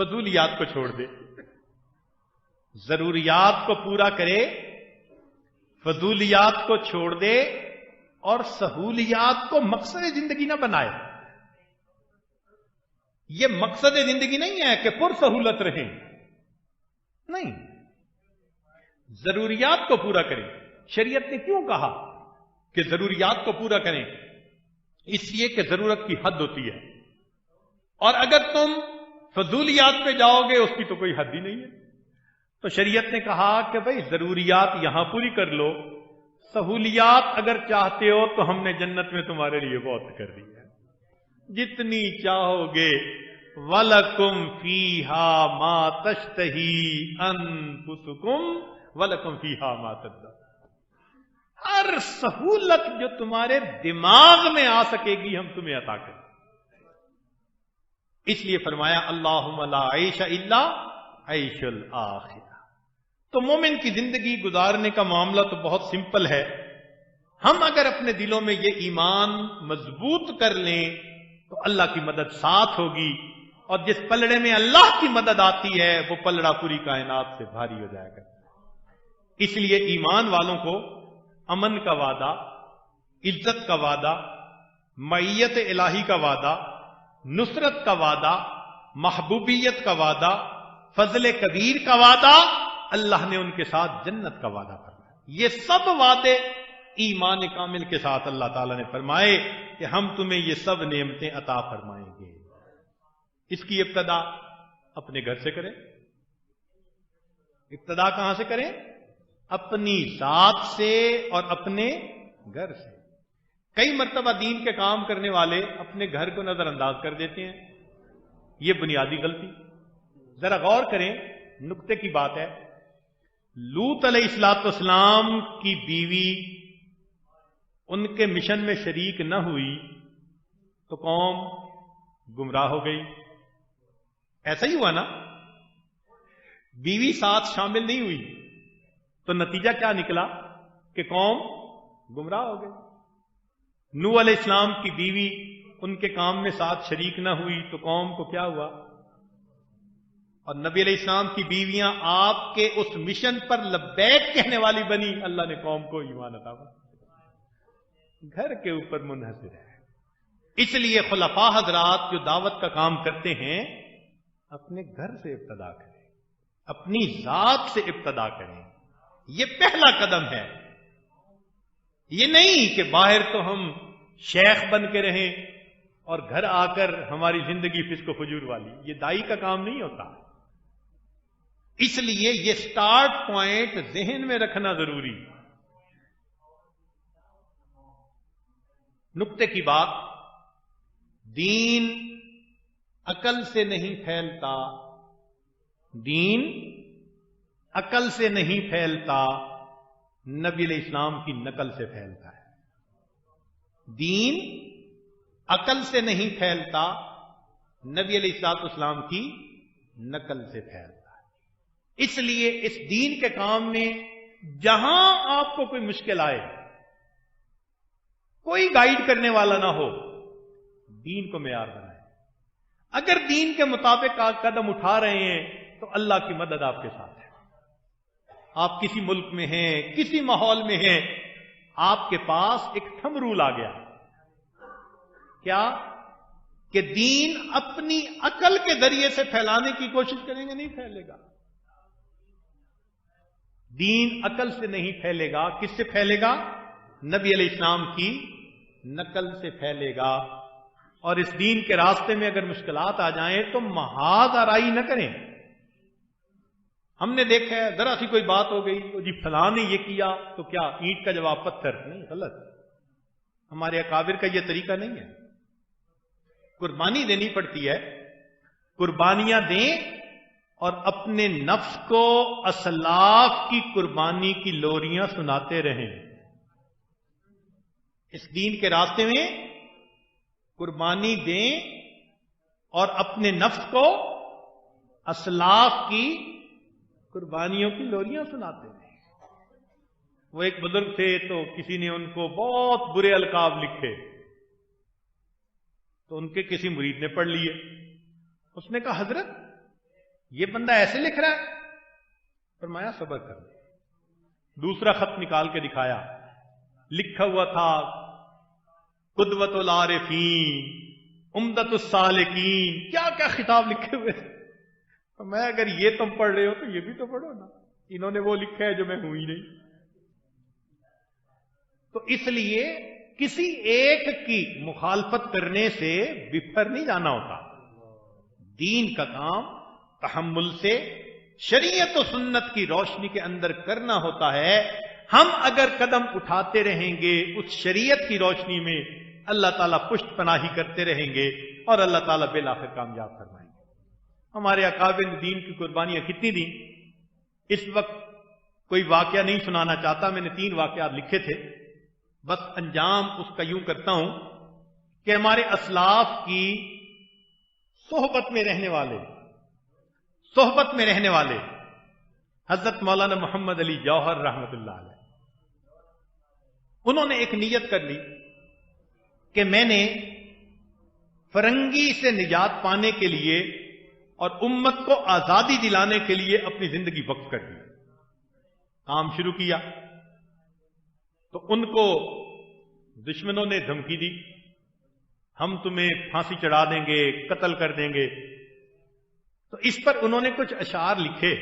فضولیات کو چھوڑ دے، ضروریات کو پورا کرے، فضولیات کو چھوڑ دے، اور سہولیات کو مقصد زندگی نہ بنائے۔ یہ مقصد زندگی نہیں ہے کہ پر سہولت رہیں، نہیں، ضروریات کو پورا کریں۔ شریعت نے کیوں کہا کہ ضروریات کو پورا کریں؟ اس لیے کہ ضرورت کی حد ہوتی ہے، اور اگر تم فضولیات پہ جاؤ گے اس کی تو کوئی حد ہی نہیں ہے۔ تو شریعت نے کہا کہ بھئی ضروریات یہاں پوری کر لو، سہولیات اگر چاہتے ہو تو ہم نے جنت میں تمہارے لیے بہت کر دی ہے، جتنی چاہو گے۔ وَلَكُمْ فِيهَا مَا تَشْتَهِي أَنفُسُكُمْ وَلَكُمْ فِيهَا مَا تَدَّعُونَ۔ ہر سہولت جو تمہارے دماغ میں آ سکے گی ہم تمہیں عطا کریں۔ اس لیے فرمایا اللہم لا عیش الا عیش الآخرہ۔ تو مومن کی زندگی گزارنے کا معاملہ تو بہت سمپل ہے۔ ہم اگر اپنے دلوں میں یہ ایمان مضبوط کر لیں تو اللہ کی مدد ساتھ ہوگی، اور جس پلڑے میں اللہ کی مدد آتی ہے وہ پلڑا پوری کائنات سے بھاری ہو جائے گا۔ اس لیے ایمان والوں کو امن کا وعدہ، عزت کا وعدہ، معیت الہی کا وعدہ، نصرت کا وعدہ، محبوبیت کا وعدہ، فضل کبیر کا وعدہ، اللہ نے ان کے ساتھ جنت کا وعدہ فرمایا۔ یہ سب وعدے ایمان کامل کے ساتھ اللہ تعالیٰ نے فرمائے کہ ہم تمہیں یہ سب نعمتیں عطا فرمائیں گے۔ اس کی ابتدا اپنے گھر سے کریں۔ ابتدا کہاں سے کریں؟ اپنی ذات سے اور اپنے گھر سے۔ کئی مرتبہ دین کے کام کرنے والے اپنے گھر کو نظر انداز کر دیتے ہیں، یہ بنیادی غلطی۔ ذرا غور کریں، نقطے کی بات ہے۔ لوط علیہ السلام کی بیوی ان کے مشن میں شریک نہ ہوئی تو قوم گمراہ ہو گئی۔ ایسا ہی ہوا نا؟ بیوی ساتھ شامل نہیں ہوئی تو نتیجہ کیا نکلا کہ قوم گمراہ ہو گئی۔ نوح علیہ السلام کی بیوی ان کے کام میں ساتھ شریک نہ ہوئی تو قوم کو کیا ہوا؟ اور نبی علیہ السلام کی بیویاں آپ کے اس مشن پر لبیک کہنے والی بنی، اللہ نے قوم کو ایمان عطا فرمایا۔ گھر کے اوپر منحصر ہے۔ اس لیے خلفاء حضرات جو دعوت کا کام کرتے ہیں اپنے گھر سے ابتدا کریں، اپنی ذات سے ابتدا کریں، یہ پہلا قدم ہے۔ یہ نہیں کہ باہر تو ہم شیخ بن کے رہیں اور گھر آ کر ہماری زندگی فسق و فجور والی، یہ دائی کا کام نہیں ہوتا۔ اس لیے یہ سٹارٹ پوائنٹ ذہن میں رکھنا ضروری۔ نقطے کی بات، دین عقل سے نہیں پھیلتا، دین عقل سے نہیں پھیلتا، نبی علیہ السلام کی نقل سے پھیلتا ہے۔ دین عقل سے نہیں پھیلتا، نبی علیہ السلام کی نقل سے پھیلتا ہے۔ اس لیے اس دین کے کام میں جہاں آپ کو کوئی مشکل آئے، کوئی گائیڈ کرنے والا نہ ہو، دین کو معیار بنائیں۔ اگر دین کے مطابق آپ قدم اٹھا رہے ہیں تو اللہ کی مدد آپ کے ساتھ ہے۔ آپ کسی ملک میں ہیں، کسی ماحول میں ہیں، آپ کے پاس ایک تھم رول آ گیا، کیا کہ دین اپنی عقل کے ذریعے سے پھیلانے کی کوشش کریں گے، نہیں پھیلے گا۔ دین عقل سے نہیں پھیلے گا، کس سے پھیلے گا؟ نبی علیہ السلام کی نقل سے پھیلے گا۔ اور اس دین کے راستے میں اگر مشکلات آ جائیں تو محاذ آرائی نہ کریں۔ ہم نے دیکھا ہے ذرا سی کوئی بات ہو گئی، جی فلاں نے یہ کیا تو کیا اینٹ کا جواب پتھر؟ نہیں، غلط۔ ہمارے اکابر کا یہ طریقہ نہیں ہے۔ قربانی دینی پڑتی ہے، قربانیاں دیں اور اپنے نفس کو اسلاف کی قربانی کی لوریاں سناتے رہیں۔ اس دین کے راستے میں قربانی دیں اور اپنے نفس کو اسلاف کی قربانیوں کی لوریاں سناتے رہیں۔ وہ ایک بزرگ تھے تو کسی نے ان کو بہت برے القاب لکھے، تو ان کے کسی مرید نے پڑھ لیے۔ اس نے کہا حضرت یہ بندہ ایسے لکھ رہا ہے؟ فرمایا صبر کر. دوسرا خط نکال کے دکھایا، لکھا ہوا تھا قدوۃ العارفین، عمدۃ السالکین، کیا کیا خطاب لکھے ہوئے تھے. میں اگر یہ تم پڑھ رہے ہو تو یہ بھی تو پڑھو نا، انہوں نے وہ لکھا ہے جو میں ہوں ہی نہیں. تو اس لیے کسی ایک کی مخالفت کرنے سے بفر نہیں جانا ہوتا. دین کا کام تحمل سے شریعت و سنت کی روشنی کے اندر کرنا ہوتا ہے. ہم اگر قدم اٹھاتے رہیں گے اس شریعت کی روشنی میں، اللہ تعالیٰ پشت پناہی کرتے رہیں گے اور اللہ تعالیٰ بالآخر کامیاب فرمائیں گے. ہمارے اکابر دین کی قربانیاں کتنی دیں. اس وقت کوئی واقعہ نہیں سنانا چاہتا، میں نے 3 واقعات لکھے تھے، بس انجام اس کا یوں کرتا ہوں کہ ہمارے اسلاف کی صحبت میں رہنے والے حضرت مولانا محمد علی جوہر رحمت اللہ علیہ، انہوں نے ایک نیت کر لی کہ میں نے فرنگی سے نجات پانے کے لیے اور امت کو آزادی دلانے کے لیے اپنی زندگی وقف کر دی. کام شروع کیا تو ان کو دشمنوں نے دھمکی دی، ہم تمہیں پھانسی چڑھا دیں گے، قتل کر دیں گے. تو اس پر انہوں نے کچھ اشعار لکھے.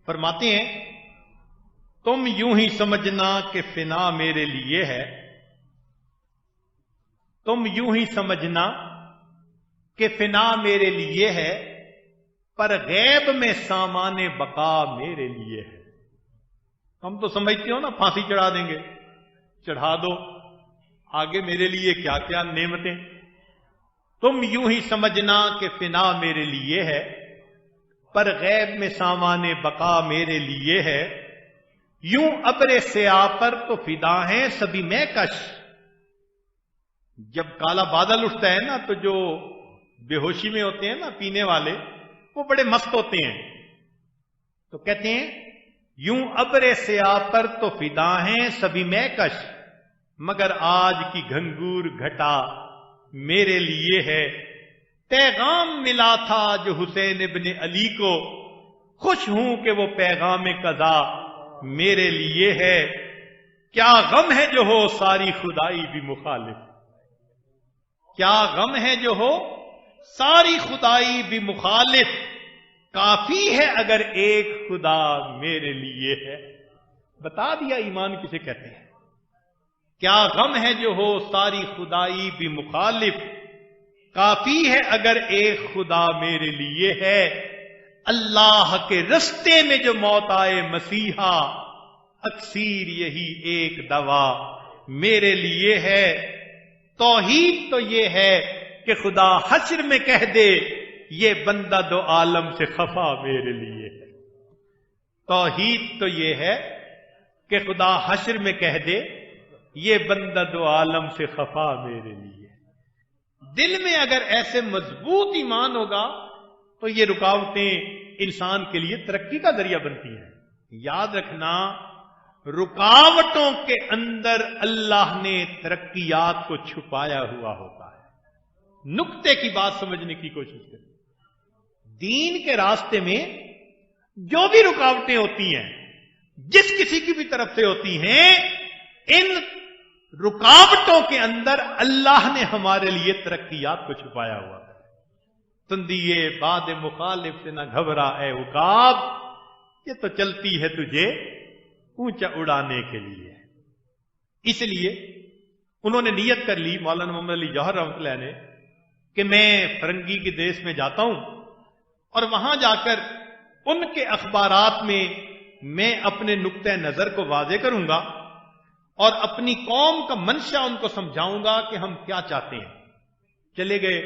فرماتے ہیں، تم یوں ہی سمجھنا کہ فنا میرے لیے ہے، تم یوں ہی سمجھنا کہ فنا میرے لیے ہے، پر غیب میں سامان بقا میرے لیے ہے. ہم تو سمجھتے ہو نا پھانسی چڑھا دیں گے، چڑھا دو، آگے میرے لیے کیا کیا نعمتیں. تم یوں ہی سمجھنا کہ فنا میرے لیے ہے، پر غیب میں سامان بقا میرے لیے ہے. یوں ابر سیاہ پر تو فدا ہیں سبھی میں کش. جب کالا بادل اٹھتا ہے نا تو جو بے ہوشی میں ہوتے ہیں نا پینے والے، وہ بڑے مست ہوتے ہیں. تو کہتے ہیں یوں ابر سیاہ پر تو فدا ہیں سبھی میں کش، مگر آج کی گھنگور گھٹا میرے لیے ہے. پیغام ملا تھا جو حسین ابن علی کو، خوش ہوں کہ وہ پیغام قضا میرے لیے ہے. کیا غم ہے جو ہو ساری خدائی بھی مخالف، کیا غم ہے جو ہو ساری خدائی بھی مخالف، کافی ہے اگر ایک خدا میرے لیے ہے. بتا دیا ایمان کسے کہتے ہیں. کیا غم ہے جو ہو ساری خدائی بھی مخالف، کافی ہے اگر ایک خدا میرے لیے ہے. اللہ کے رستے میں جو موت آئے مسیحا، اکثیر یہی ایک دوا میرے لیے ہے. توحید تو یہ ہے کہ خدا حشر میں کہہ دے یہ بندہ دو عالم سے خفا میرے لیے ہے. توحید تو یہ ہے کہ خدا حشر میں کہہ دے یہ بندہ دو عالم سے خفا میرے لیے. دل میں اگر ایسے مضبوط ایمان ہوگا تو یہ رکاوٹیں انسان کے لیے ترقی کا ذریعہ بنتی ہیں. یاد رکھنا، رکاوٹوں کے اندر اللہ نے ترقیات کو چھپایا ہوا ہوتا ہے. نقطے کی بات سمجھنے کی کوشش کریں. دین کے راستے میں جو بھی رکاوٹیں ہوتی ہیں، جس کسی کی بھی طرف سے ہوتی ہیں، ان رکاوٹوں کے اندر اللہ نے ہمارے لیے ترقیات کو چھپایا ہوا ہے. تندیے باد مخالف سے نہ گھبرا اے عقاب، یہ تو چلتی ہے تجھے اونچا اڑانے کے لیے. اس لیے انہوں نے نیت کر لی، مولانا محمد علی جوہر رحمۃ اللہ نے، کہ میں فرنگی کے دیش میں جاتا ہوں اور وہاں جا کر ان کے اخبارات میں اپنے نقطۂ نظر کو واضح کروں گا اور اپنی قوم کا منشا ان کو سمجھاؤں گا کہ ہم کیا چاہتے ہیں. چلے گئے،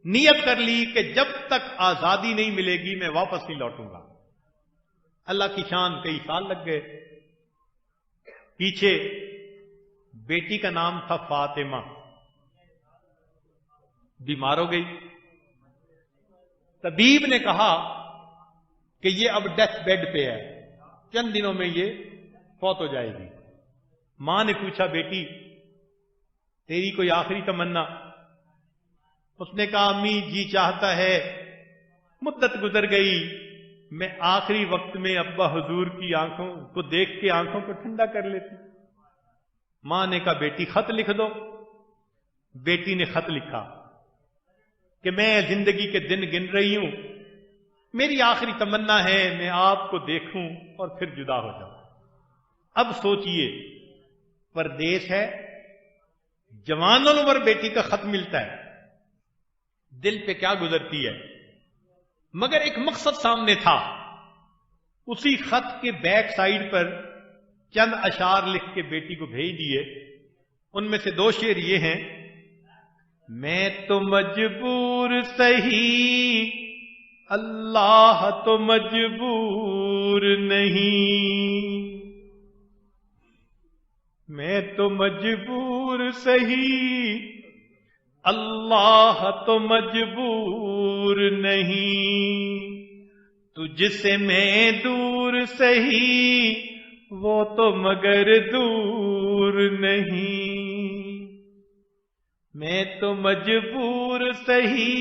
نیت کر لی کہ جب تک آزادی نہیں ملے گی میں واپس نہیں لوٹوں گا. اللہ کی شان، کئی سال لگ گئے. پیچھے بیٹی کا نام تھا فاطمہ، بیمار ہو گئی. طبیب نے کہا کہ یہ اب ڈیتھ بیڈ پہ ہے، چند دنوں میں یہ فوت ہو جائے گی. ماں نے پوچھا بیٹی تیری کوئی آخری تمنا؟ اس نے کہا امی جی چاہتا ہے مدت گزر گئی، میں آخری وقت میں ابا حضور کی آنکھوں کو دیکھ کے آنکھوں کو ٹھنڈا کر لیتی۔ ماں نے کہا بیٹی خط لکھ دو۔ بیٹی نے خط لکھا کہ میں زندگی کے دن گن رہی ہوں، میری آخری تمنا ہے میں آپ کو دیکھوں اور پھر جدا ہو جاؤں۔ اب سوچئے، پردیس ہے، جوان العمر بیٹی کا خط ملتا ہے، دل پہ کیا گزرتی ہے؟ مگر ایک مقصد سامنے تھا۔ اسی خط کے بیک سائیڈ پر چند اشعار لکھ کے بیٹی کو بھیج دیے۔ ان میں سے 2 شعر یہ ہیں: میں تو مجبور سہی، اللہ تو مجبور نہیں، میں تو مجبور سہی، اللہ تو مجبور نہیں، تجھ سے میں دور سہی، وہ تو مگر دور نہیں، میں تو مجبور سہی،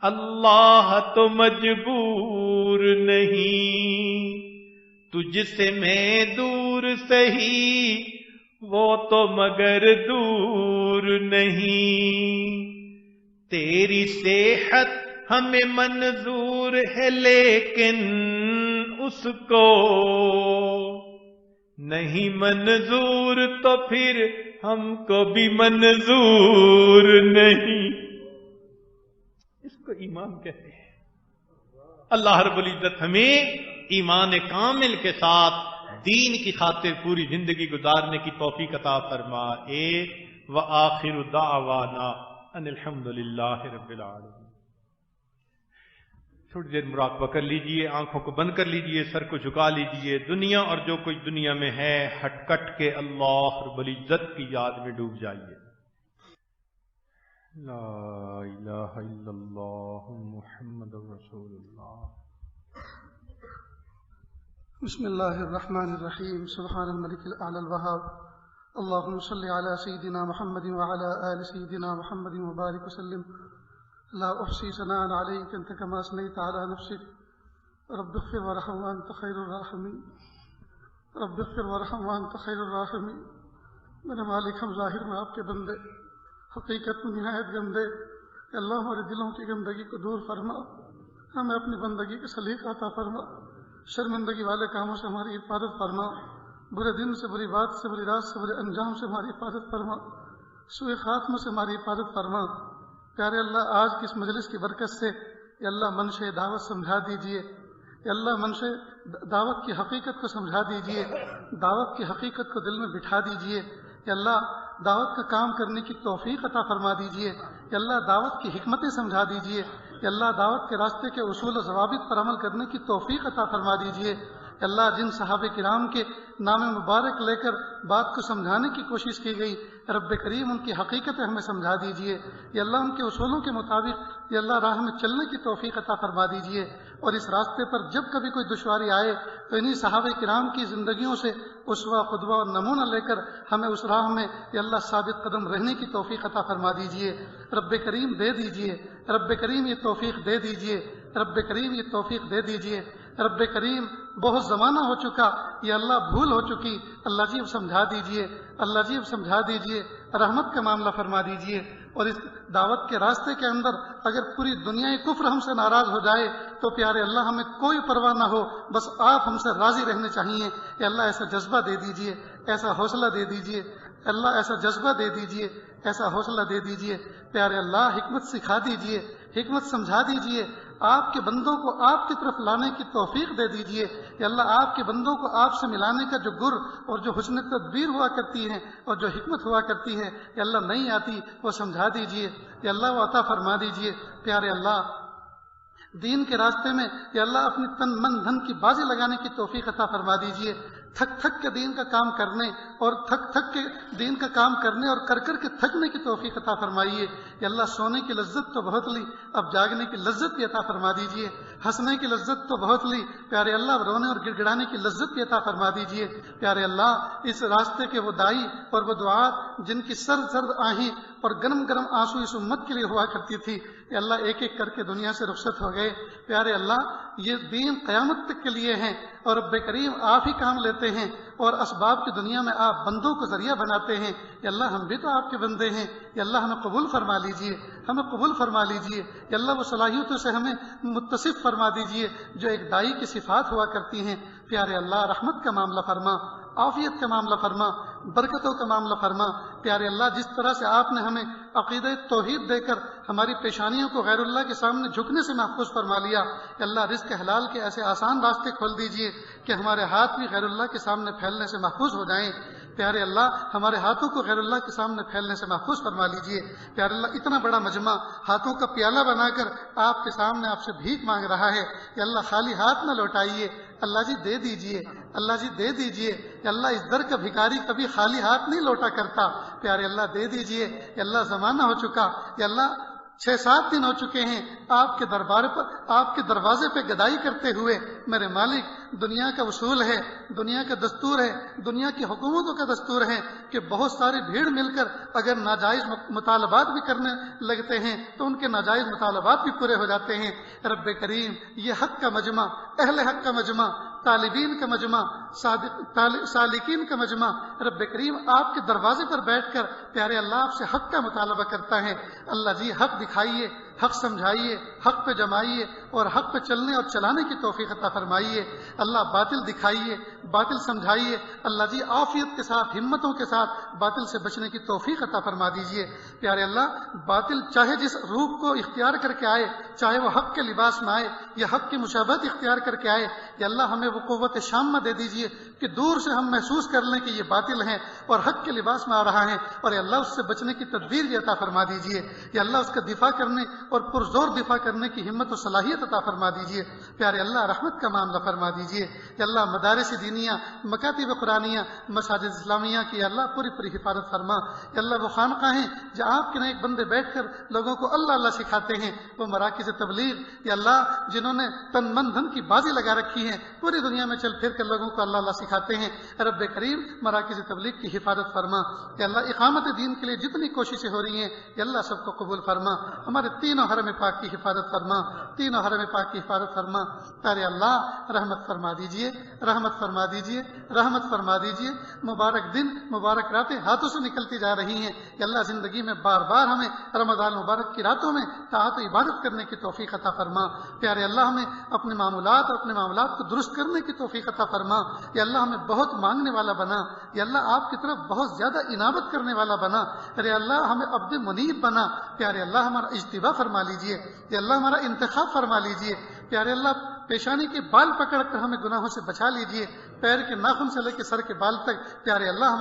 اللہ تو مجبور نہیں، تجھ سے میں دور سہی، وہ تو مگر دور نہیں، تیری صحت ہمیں منظور ہے لیکن اس کو نہیں منظور، تو پھر ہم کو بھی منظور نہیں۔ اس کو ایمان کہتے ہیں۔ اللہ رب العزت ہمیں ایمان کامل کے ساتھ دین کی خاطر پوری زندگی گزارنے کی توفیق عطا فرمائے۔ وآخر دعوانا ان الحمد للہ رب العالمین۔ تھوڑی دیر مراقبہ کر لیجئے، آنکھوں کو بند کر لیجئے، سر کو جھکا لیجئے، دنیا اور جو کچھ دنیا میں ہے ہٹ کٹ کے اللہ رب العزت کی یاد میں ڈوب جائیے۔ لا الہ الا اللہ محمد رسول اللہ۔ بسم اللہ الرحمن الرحیم۔ سبحان الملک الاعلی الوہاب، اللہم صلی علی سیدنا محمد وعلی آل سیدنا محمد وبارک وسلم۔ لا احصی ثناء علیک انت کما اثنیت علی نفسک، رب اغفر وارحم وانت خیر الراحمین، رب اغفر وارحم وانت خیر الراحمین۔ میرے مالک، ہم ظاہر میں آپ کے بندے، حقیقت میں نہایت گندے، اللہ ہمارے دلوں کی گندگی کو دور فرما، ہمیں اپنی بندگی کا سلیقہ عطا فرما، شرمندگی والے کاموں سے ہماری حفاظت فرما، برے دن سے، بری بات سے، بری رات سے، برے انجام سے ہماری حفاظت فرما، سوء خاتمہ سے ہماری حفاظت فرما۔ پیارے اللہ، آج کی اس مجلس کی برکت سے یا اللہ منشے دعوت سمجھا دیجئے، یا اللہ منشے دعوت کی حقیقت کو سمجھا دیجئے، دعوت کی حقیقت کو دل میں بٹھا دیجئے، یا اللہ دعوت کا کام کرنے کی توفیق عطا فرما دیجئے، یا اللہ دعوت کی حکمتیں سمجھا دیجئے، یا اللہ دعوت کے راستے کے اصول و ضوابط پر عمل کرنے کی توفیق عطا فرما دیجئے۔ یا اللہ جن صحابہ کرام کے نام مبارک لے کر بات کو سمجھانے کی کوشش کی گئی، رب کریم ان کی حقیقتیں ہمیں سمجھا دیجئے، یا اللہ ان کے اصولوں کے مطابق یا اللہ راہ میں چلنے کی توفیق عطا فرما دیجئے، اور اس راستے پر جب کبھی کوئی دشواری آئے تو انہی صحابہ کرام کی زندگیوں سے اسوہ قدوہ اور نمونہ لے کر ہمیں اس راہ میں یا اللہ ثابت قدم رہنے کی توفیق عطا فرما دیجئے۔ رب کریم دے دیجئے، رب کریم یہ توفیق دے دیجئے، رب کریم یہ توفیق دے دیجئے۔ رب کریم بہت زمانہ ہو چکا، یہ اللہ بھول ہو چکی، اللہ جی اب سمجھا دیجئے، اللہ جی اب سمجھا دیجئے، رحمت کا معاملہ فرما دیجئے۔ اور اس دعوت کے راستے کے اندر اگر پوری دنیا کفر ہم سے ناراض ہو جائے تو پیارے اللہ ہمیں کوئی پرواہ نہ ہو، بس آپ ہم سے راضی رہنے چاہیے۔ کہ اللہ ایسا جذبہ دے دیجئے، ایسا حوصلہ دے دیجئے، اللہ ایسا جذبہ دے دیجئے، ایسا حوصلہ دے دیجئے۔ پیارے اللہ حکمت سکھا دیجئے، حکمت سمجھا دیجئے، آپ کے بندوں کو آپ کی طرف لانے کی توفیق دے دیجئے۔ یا اللہ آپ کے بندوں کو آپ سے ملانے کا جو گر اور جو حسن تدبیر ہوا کرتی ہے اور جو حکمت ہوا کرتی ہے یا اللہ نہیں آتی، وہ سمجھا دیجئے، یا اللہ وہ عطا فرما دیجئے۔ پیارے اللہ دین کے راستے میں یا اللہ اپنی تن من دھن کی بازی لگانے کی توفیق عطا فرما دیجئے، تھک تھک کے دین کا کام کرنے اور تھک تھک کے دین کا کام کرنے اور کر کر کے تھکنے کی توفیق عطا فرمائیے۔ یا اللہ سونے کی لذت تو بہت لی، اب جاگنے کی لذت بھی عطا فرما دیجئے۔ ہنسنے کی لذت تو بہت لی پیارے اللہ، رونے اور گڑ گڑانے کی لذت بھی عطا فرما دیجئے پیارے اللہ۔ اس راستے کے وہ دائی اور وہ دعات جن کی سرد سرد آہیں اور گرم گرم آنسو اس امت کے لیے ہوا کرتی تھی، کہ اللہ ایک ایک کر کے دنیا سے رخصت ہو گئے پیارے اللہ۔ یہ دین قیامت تک کے لیے ہیں اور رب کریم آپ ہی کام لیتے ہیں اور اسباب کی دنیا میں آپ بندوں کو ذریعہ بناتے ہیں۔ یا اللہ ہم بھی تو آپ کے بندے ہیں، یا اللہ ہمیں قبول فرما لیجئے، ہمیں قبول فرما لیجئے یا اللہ۔ وہ صلاحیتوں سے ہمیں متصف فرما دیجئے جو ایک دائی کی صفات ہوا کرتی ہیں پیارے اللہ۔ رحمت کا معاملہ فرما، عافیت کا معاملہ فرما، برکتوں کا معاملہ فرما پیارے اللہ۔ جس طرح سے آپ نے ہمیں عقیدہ توحید دے کر ہماری پیشانیوں کو غیر اللہ کے سامنے جھکنے سے محفوظ فرما لیا، کہ اللہ رزق حلال کے ایسے آسان راستے کھول دیجئے کہ ہمارے ہاتھ بھی غیر اللہ کے سامنے پھیلنے سے محفوظ ہو جائیں پیارے اللہ۔ ہمارے ہاتھوں کو غیر اللہ کے سامنے پھیلنے سے محفوظ فرما لیجئے پیارے اللہ۔ اتنا بڑا مجمع ہاتھوں کا پیالہ بنا کر آپ کے سامنے آپ سے بھیک مانگ رہا ہے، یا اللہ خالی ہاتھ نہ لوٹائیے، اللہ جی دے دیجئے، اللہ جی دے دیجئے یا اللہ۔ اس در کا بھکاری کبھی خالی ہاتھ نہیں لوٹا کرتا پیارے اللہ، دے دیجئے یا اللہ۔ زمانہ ہو چکا یا اللہ، 6-7 دن ہو چکے ہیں آپ کے دربار پر، آپ کے دروازے پہ گدائی کرتے ہوئے میرے مالک۔ دنیا کا اصول ہے، دنیا کا دستور ہے، دنیا کی حکومتوں کا دستور ہے کہ بہت ساری بھیڑ مل کر اگر ناجائز مطالبات بھی کرنے لگتے ہیں تو ان کے ناجائز مطالبات بھی پورے ہو جاتے ہیں۔ رب کریم یہ حق کا مجمع، اہل حق کا مجمع، طالبین کا مجمع، سالکین کا مجمع رب کریم آپ کے دروازے پر بیٹھ کر پیارے اللہ آپ سے حق کا مطالبہ کرتا ہے۔ اللہ جی حق دکھائیے، حق سمجھائیے، حق پہ جمائیے اور حق پہ چلنے اور چلانے کی توفیق عطا فرمائیے اللہ۔ باطل دکھائیے، باطل سمجھائیے اللہ جی، عافیت کے ساتھ، ہمتوں کے ساتھ باطل سے بچنے کی توفیق عطا فرما دیجیے پیارے اللہ۔ باطل چاہے جس روپ کو اختیار کر کے آئے، چاہے وہ حق کے لباس میں آئے یا حق کی مشابہت اختیار کر کے آئے، یا اللہ ہمیں وہ قوت شامہ دے دیجیے کہ دور سے ہم محسوس کر لیں کہ یہ باطل ہیں اور حق کے لباس میں آ رہا ہے، اور یا اللہ اس سے بچنے کی تدبیر بھی عطا فرما دیجیے یا اللہ۔ اس کا دفاع کرنے اور پرزور دفاع کرنے کی ہمت و صلاحیت عطا فرما دیجیے پیارے اللہ۔ رحمت کا معاملہ فرما دیجیے یا اللہ۔ مدارس دینیہ، مکاتب قرآنیہ، مساجد اسلامیہ کی یا اللہ پوری پوری حفاظت فرما یا اللہ۔ وہ خانقاہیں جہاں آپ کے نیک بندے بیٹھ کر لوگوں کو اللہ اللہ سکھاتے ہیں، وہ مراکز تبلیغ یا اللہ جنہوں نے تن من دھن کی بازی لگا رکھی ہے، پوری دنیا میں چل پھر کر لوگوں کو اللہ اللہ سکھاتے ہیں، رب کریم مراکز تبلیغ کی حفاظت فرما یا اللہ۔ اقامت دین کے لیے جتنی کوششیں ہو رہی ہیں یا اللہ سب کو قبول فرما۔ ہمارے تینوں حرم پاک کی حفاظت فرما، تینوں حرم پاک کی حفاظت فرما پیارے اللہ۔ رحمت فرما دیجئے، رحمت فرما دیجئے، رحمت فرما دیجئے۔ مبارک دن، مبارک راتیں ہاتھوں سے نکلتی جا رہی ہیں یا اللہ۔ زندگی میں بار بار ہمیں رمضان مبارک کی راتوں میں طاعت و عبادت کرنے کی توفیق عطا فرما پیارے اللہ۔ ہمیں اپنے معاملات اور اپنے معاملات کو درست کرنے کی توفیق عطا فرما یا اللہ۔ ہمیں بہت مانگنے والا بنا یا اللہ، آپ کی طرف بہت زیادہ انابت کرنے والا بنا ارے اللہ۔ ہمیں عبد منیب بنا پیارے اللہ۔ ہمارا اجتباء فرما لیجئے یا اللہ، ہمارا انتخاب فرما لیجئے پیارے اللہ۔ پیشانی کے بال پکڑ کر ہمیں گناہوں سے بچا لیجئے، پیر کے ناخن سے لے کے سر کے بال تک پیارے اللہ۔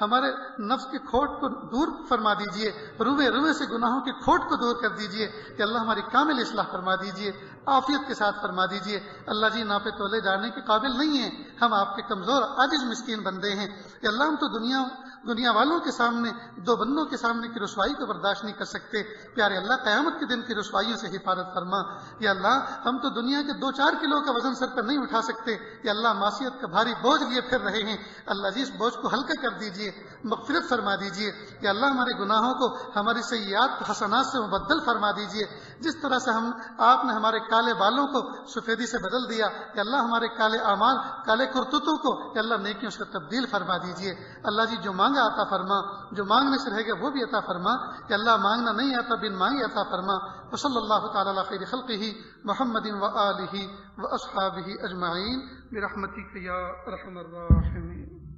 ہمارے نفس کے کھوٹ کو دور فرما دیجئے، روئے روئے سے گناہوں کے کھوٹ کو دور کر دیجئے کہ اللہ۔ ہماری کامل اصلاح فرما دیجئے، عافیت کے ساتھ فرما دیجئے اللہ جی۔ ناپے تولے جانے کے قابل نہیں ہیں ہم، آپ کے کمزور عاجز مسکین بندے ہیں یا اللہ۔ ہم تو دنیا والوں کے سامنے، دو بندوں کے سامنے کی رسوائی کو برداشت نہیں کر سکتے پیارے اللہ۔ قیامت کے دن کی رسوائیوں سے حفاظت فرما یا اللہ۔ ہم تو دنیا کے 2-4 کلو کا وزن سر پر نہیں اٹھا سکتے یا اللہ۔ معصیت کا بھاری بوجھ لیے پھر رہے ہیں اللہ جی، اس بوجھ کو ہلکا کر دیجئے، مغفرت فرما دیجئے یا اللہ۔ ہمارے گناہوں کو ہماری سیئات حسنات سے مبدل فرما دیجئے، جس طرح سے آپ نے ہمارے کالے بالوں کو سفیدی سے بدل دیا یا اللہ۔ ہمارے کالے اعمال، کالے کرتوتوں کو یا اللہ نیکیوں سے تبدیل فرما دیجئے اللہ جی۔ جو مانگا عطا فرما، جو مانگنے سے رہ گیا وہ بھی عطا فرما یا اللہ۔ مانگنا نہیں آتا، بن مانگے عطا فرما۔ وصلی اللہ تعالی علی خیر خلقہ محمد وآلہ واصحابہ اجمعین برحمتک یا ارحم الراحمین۔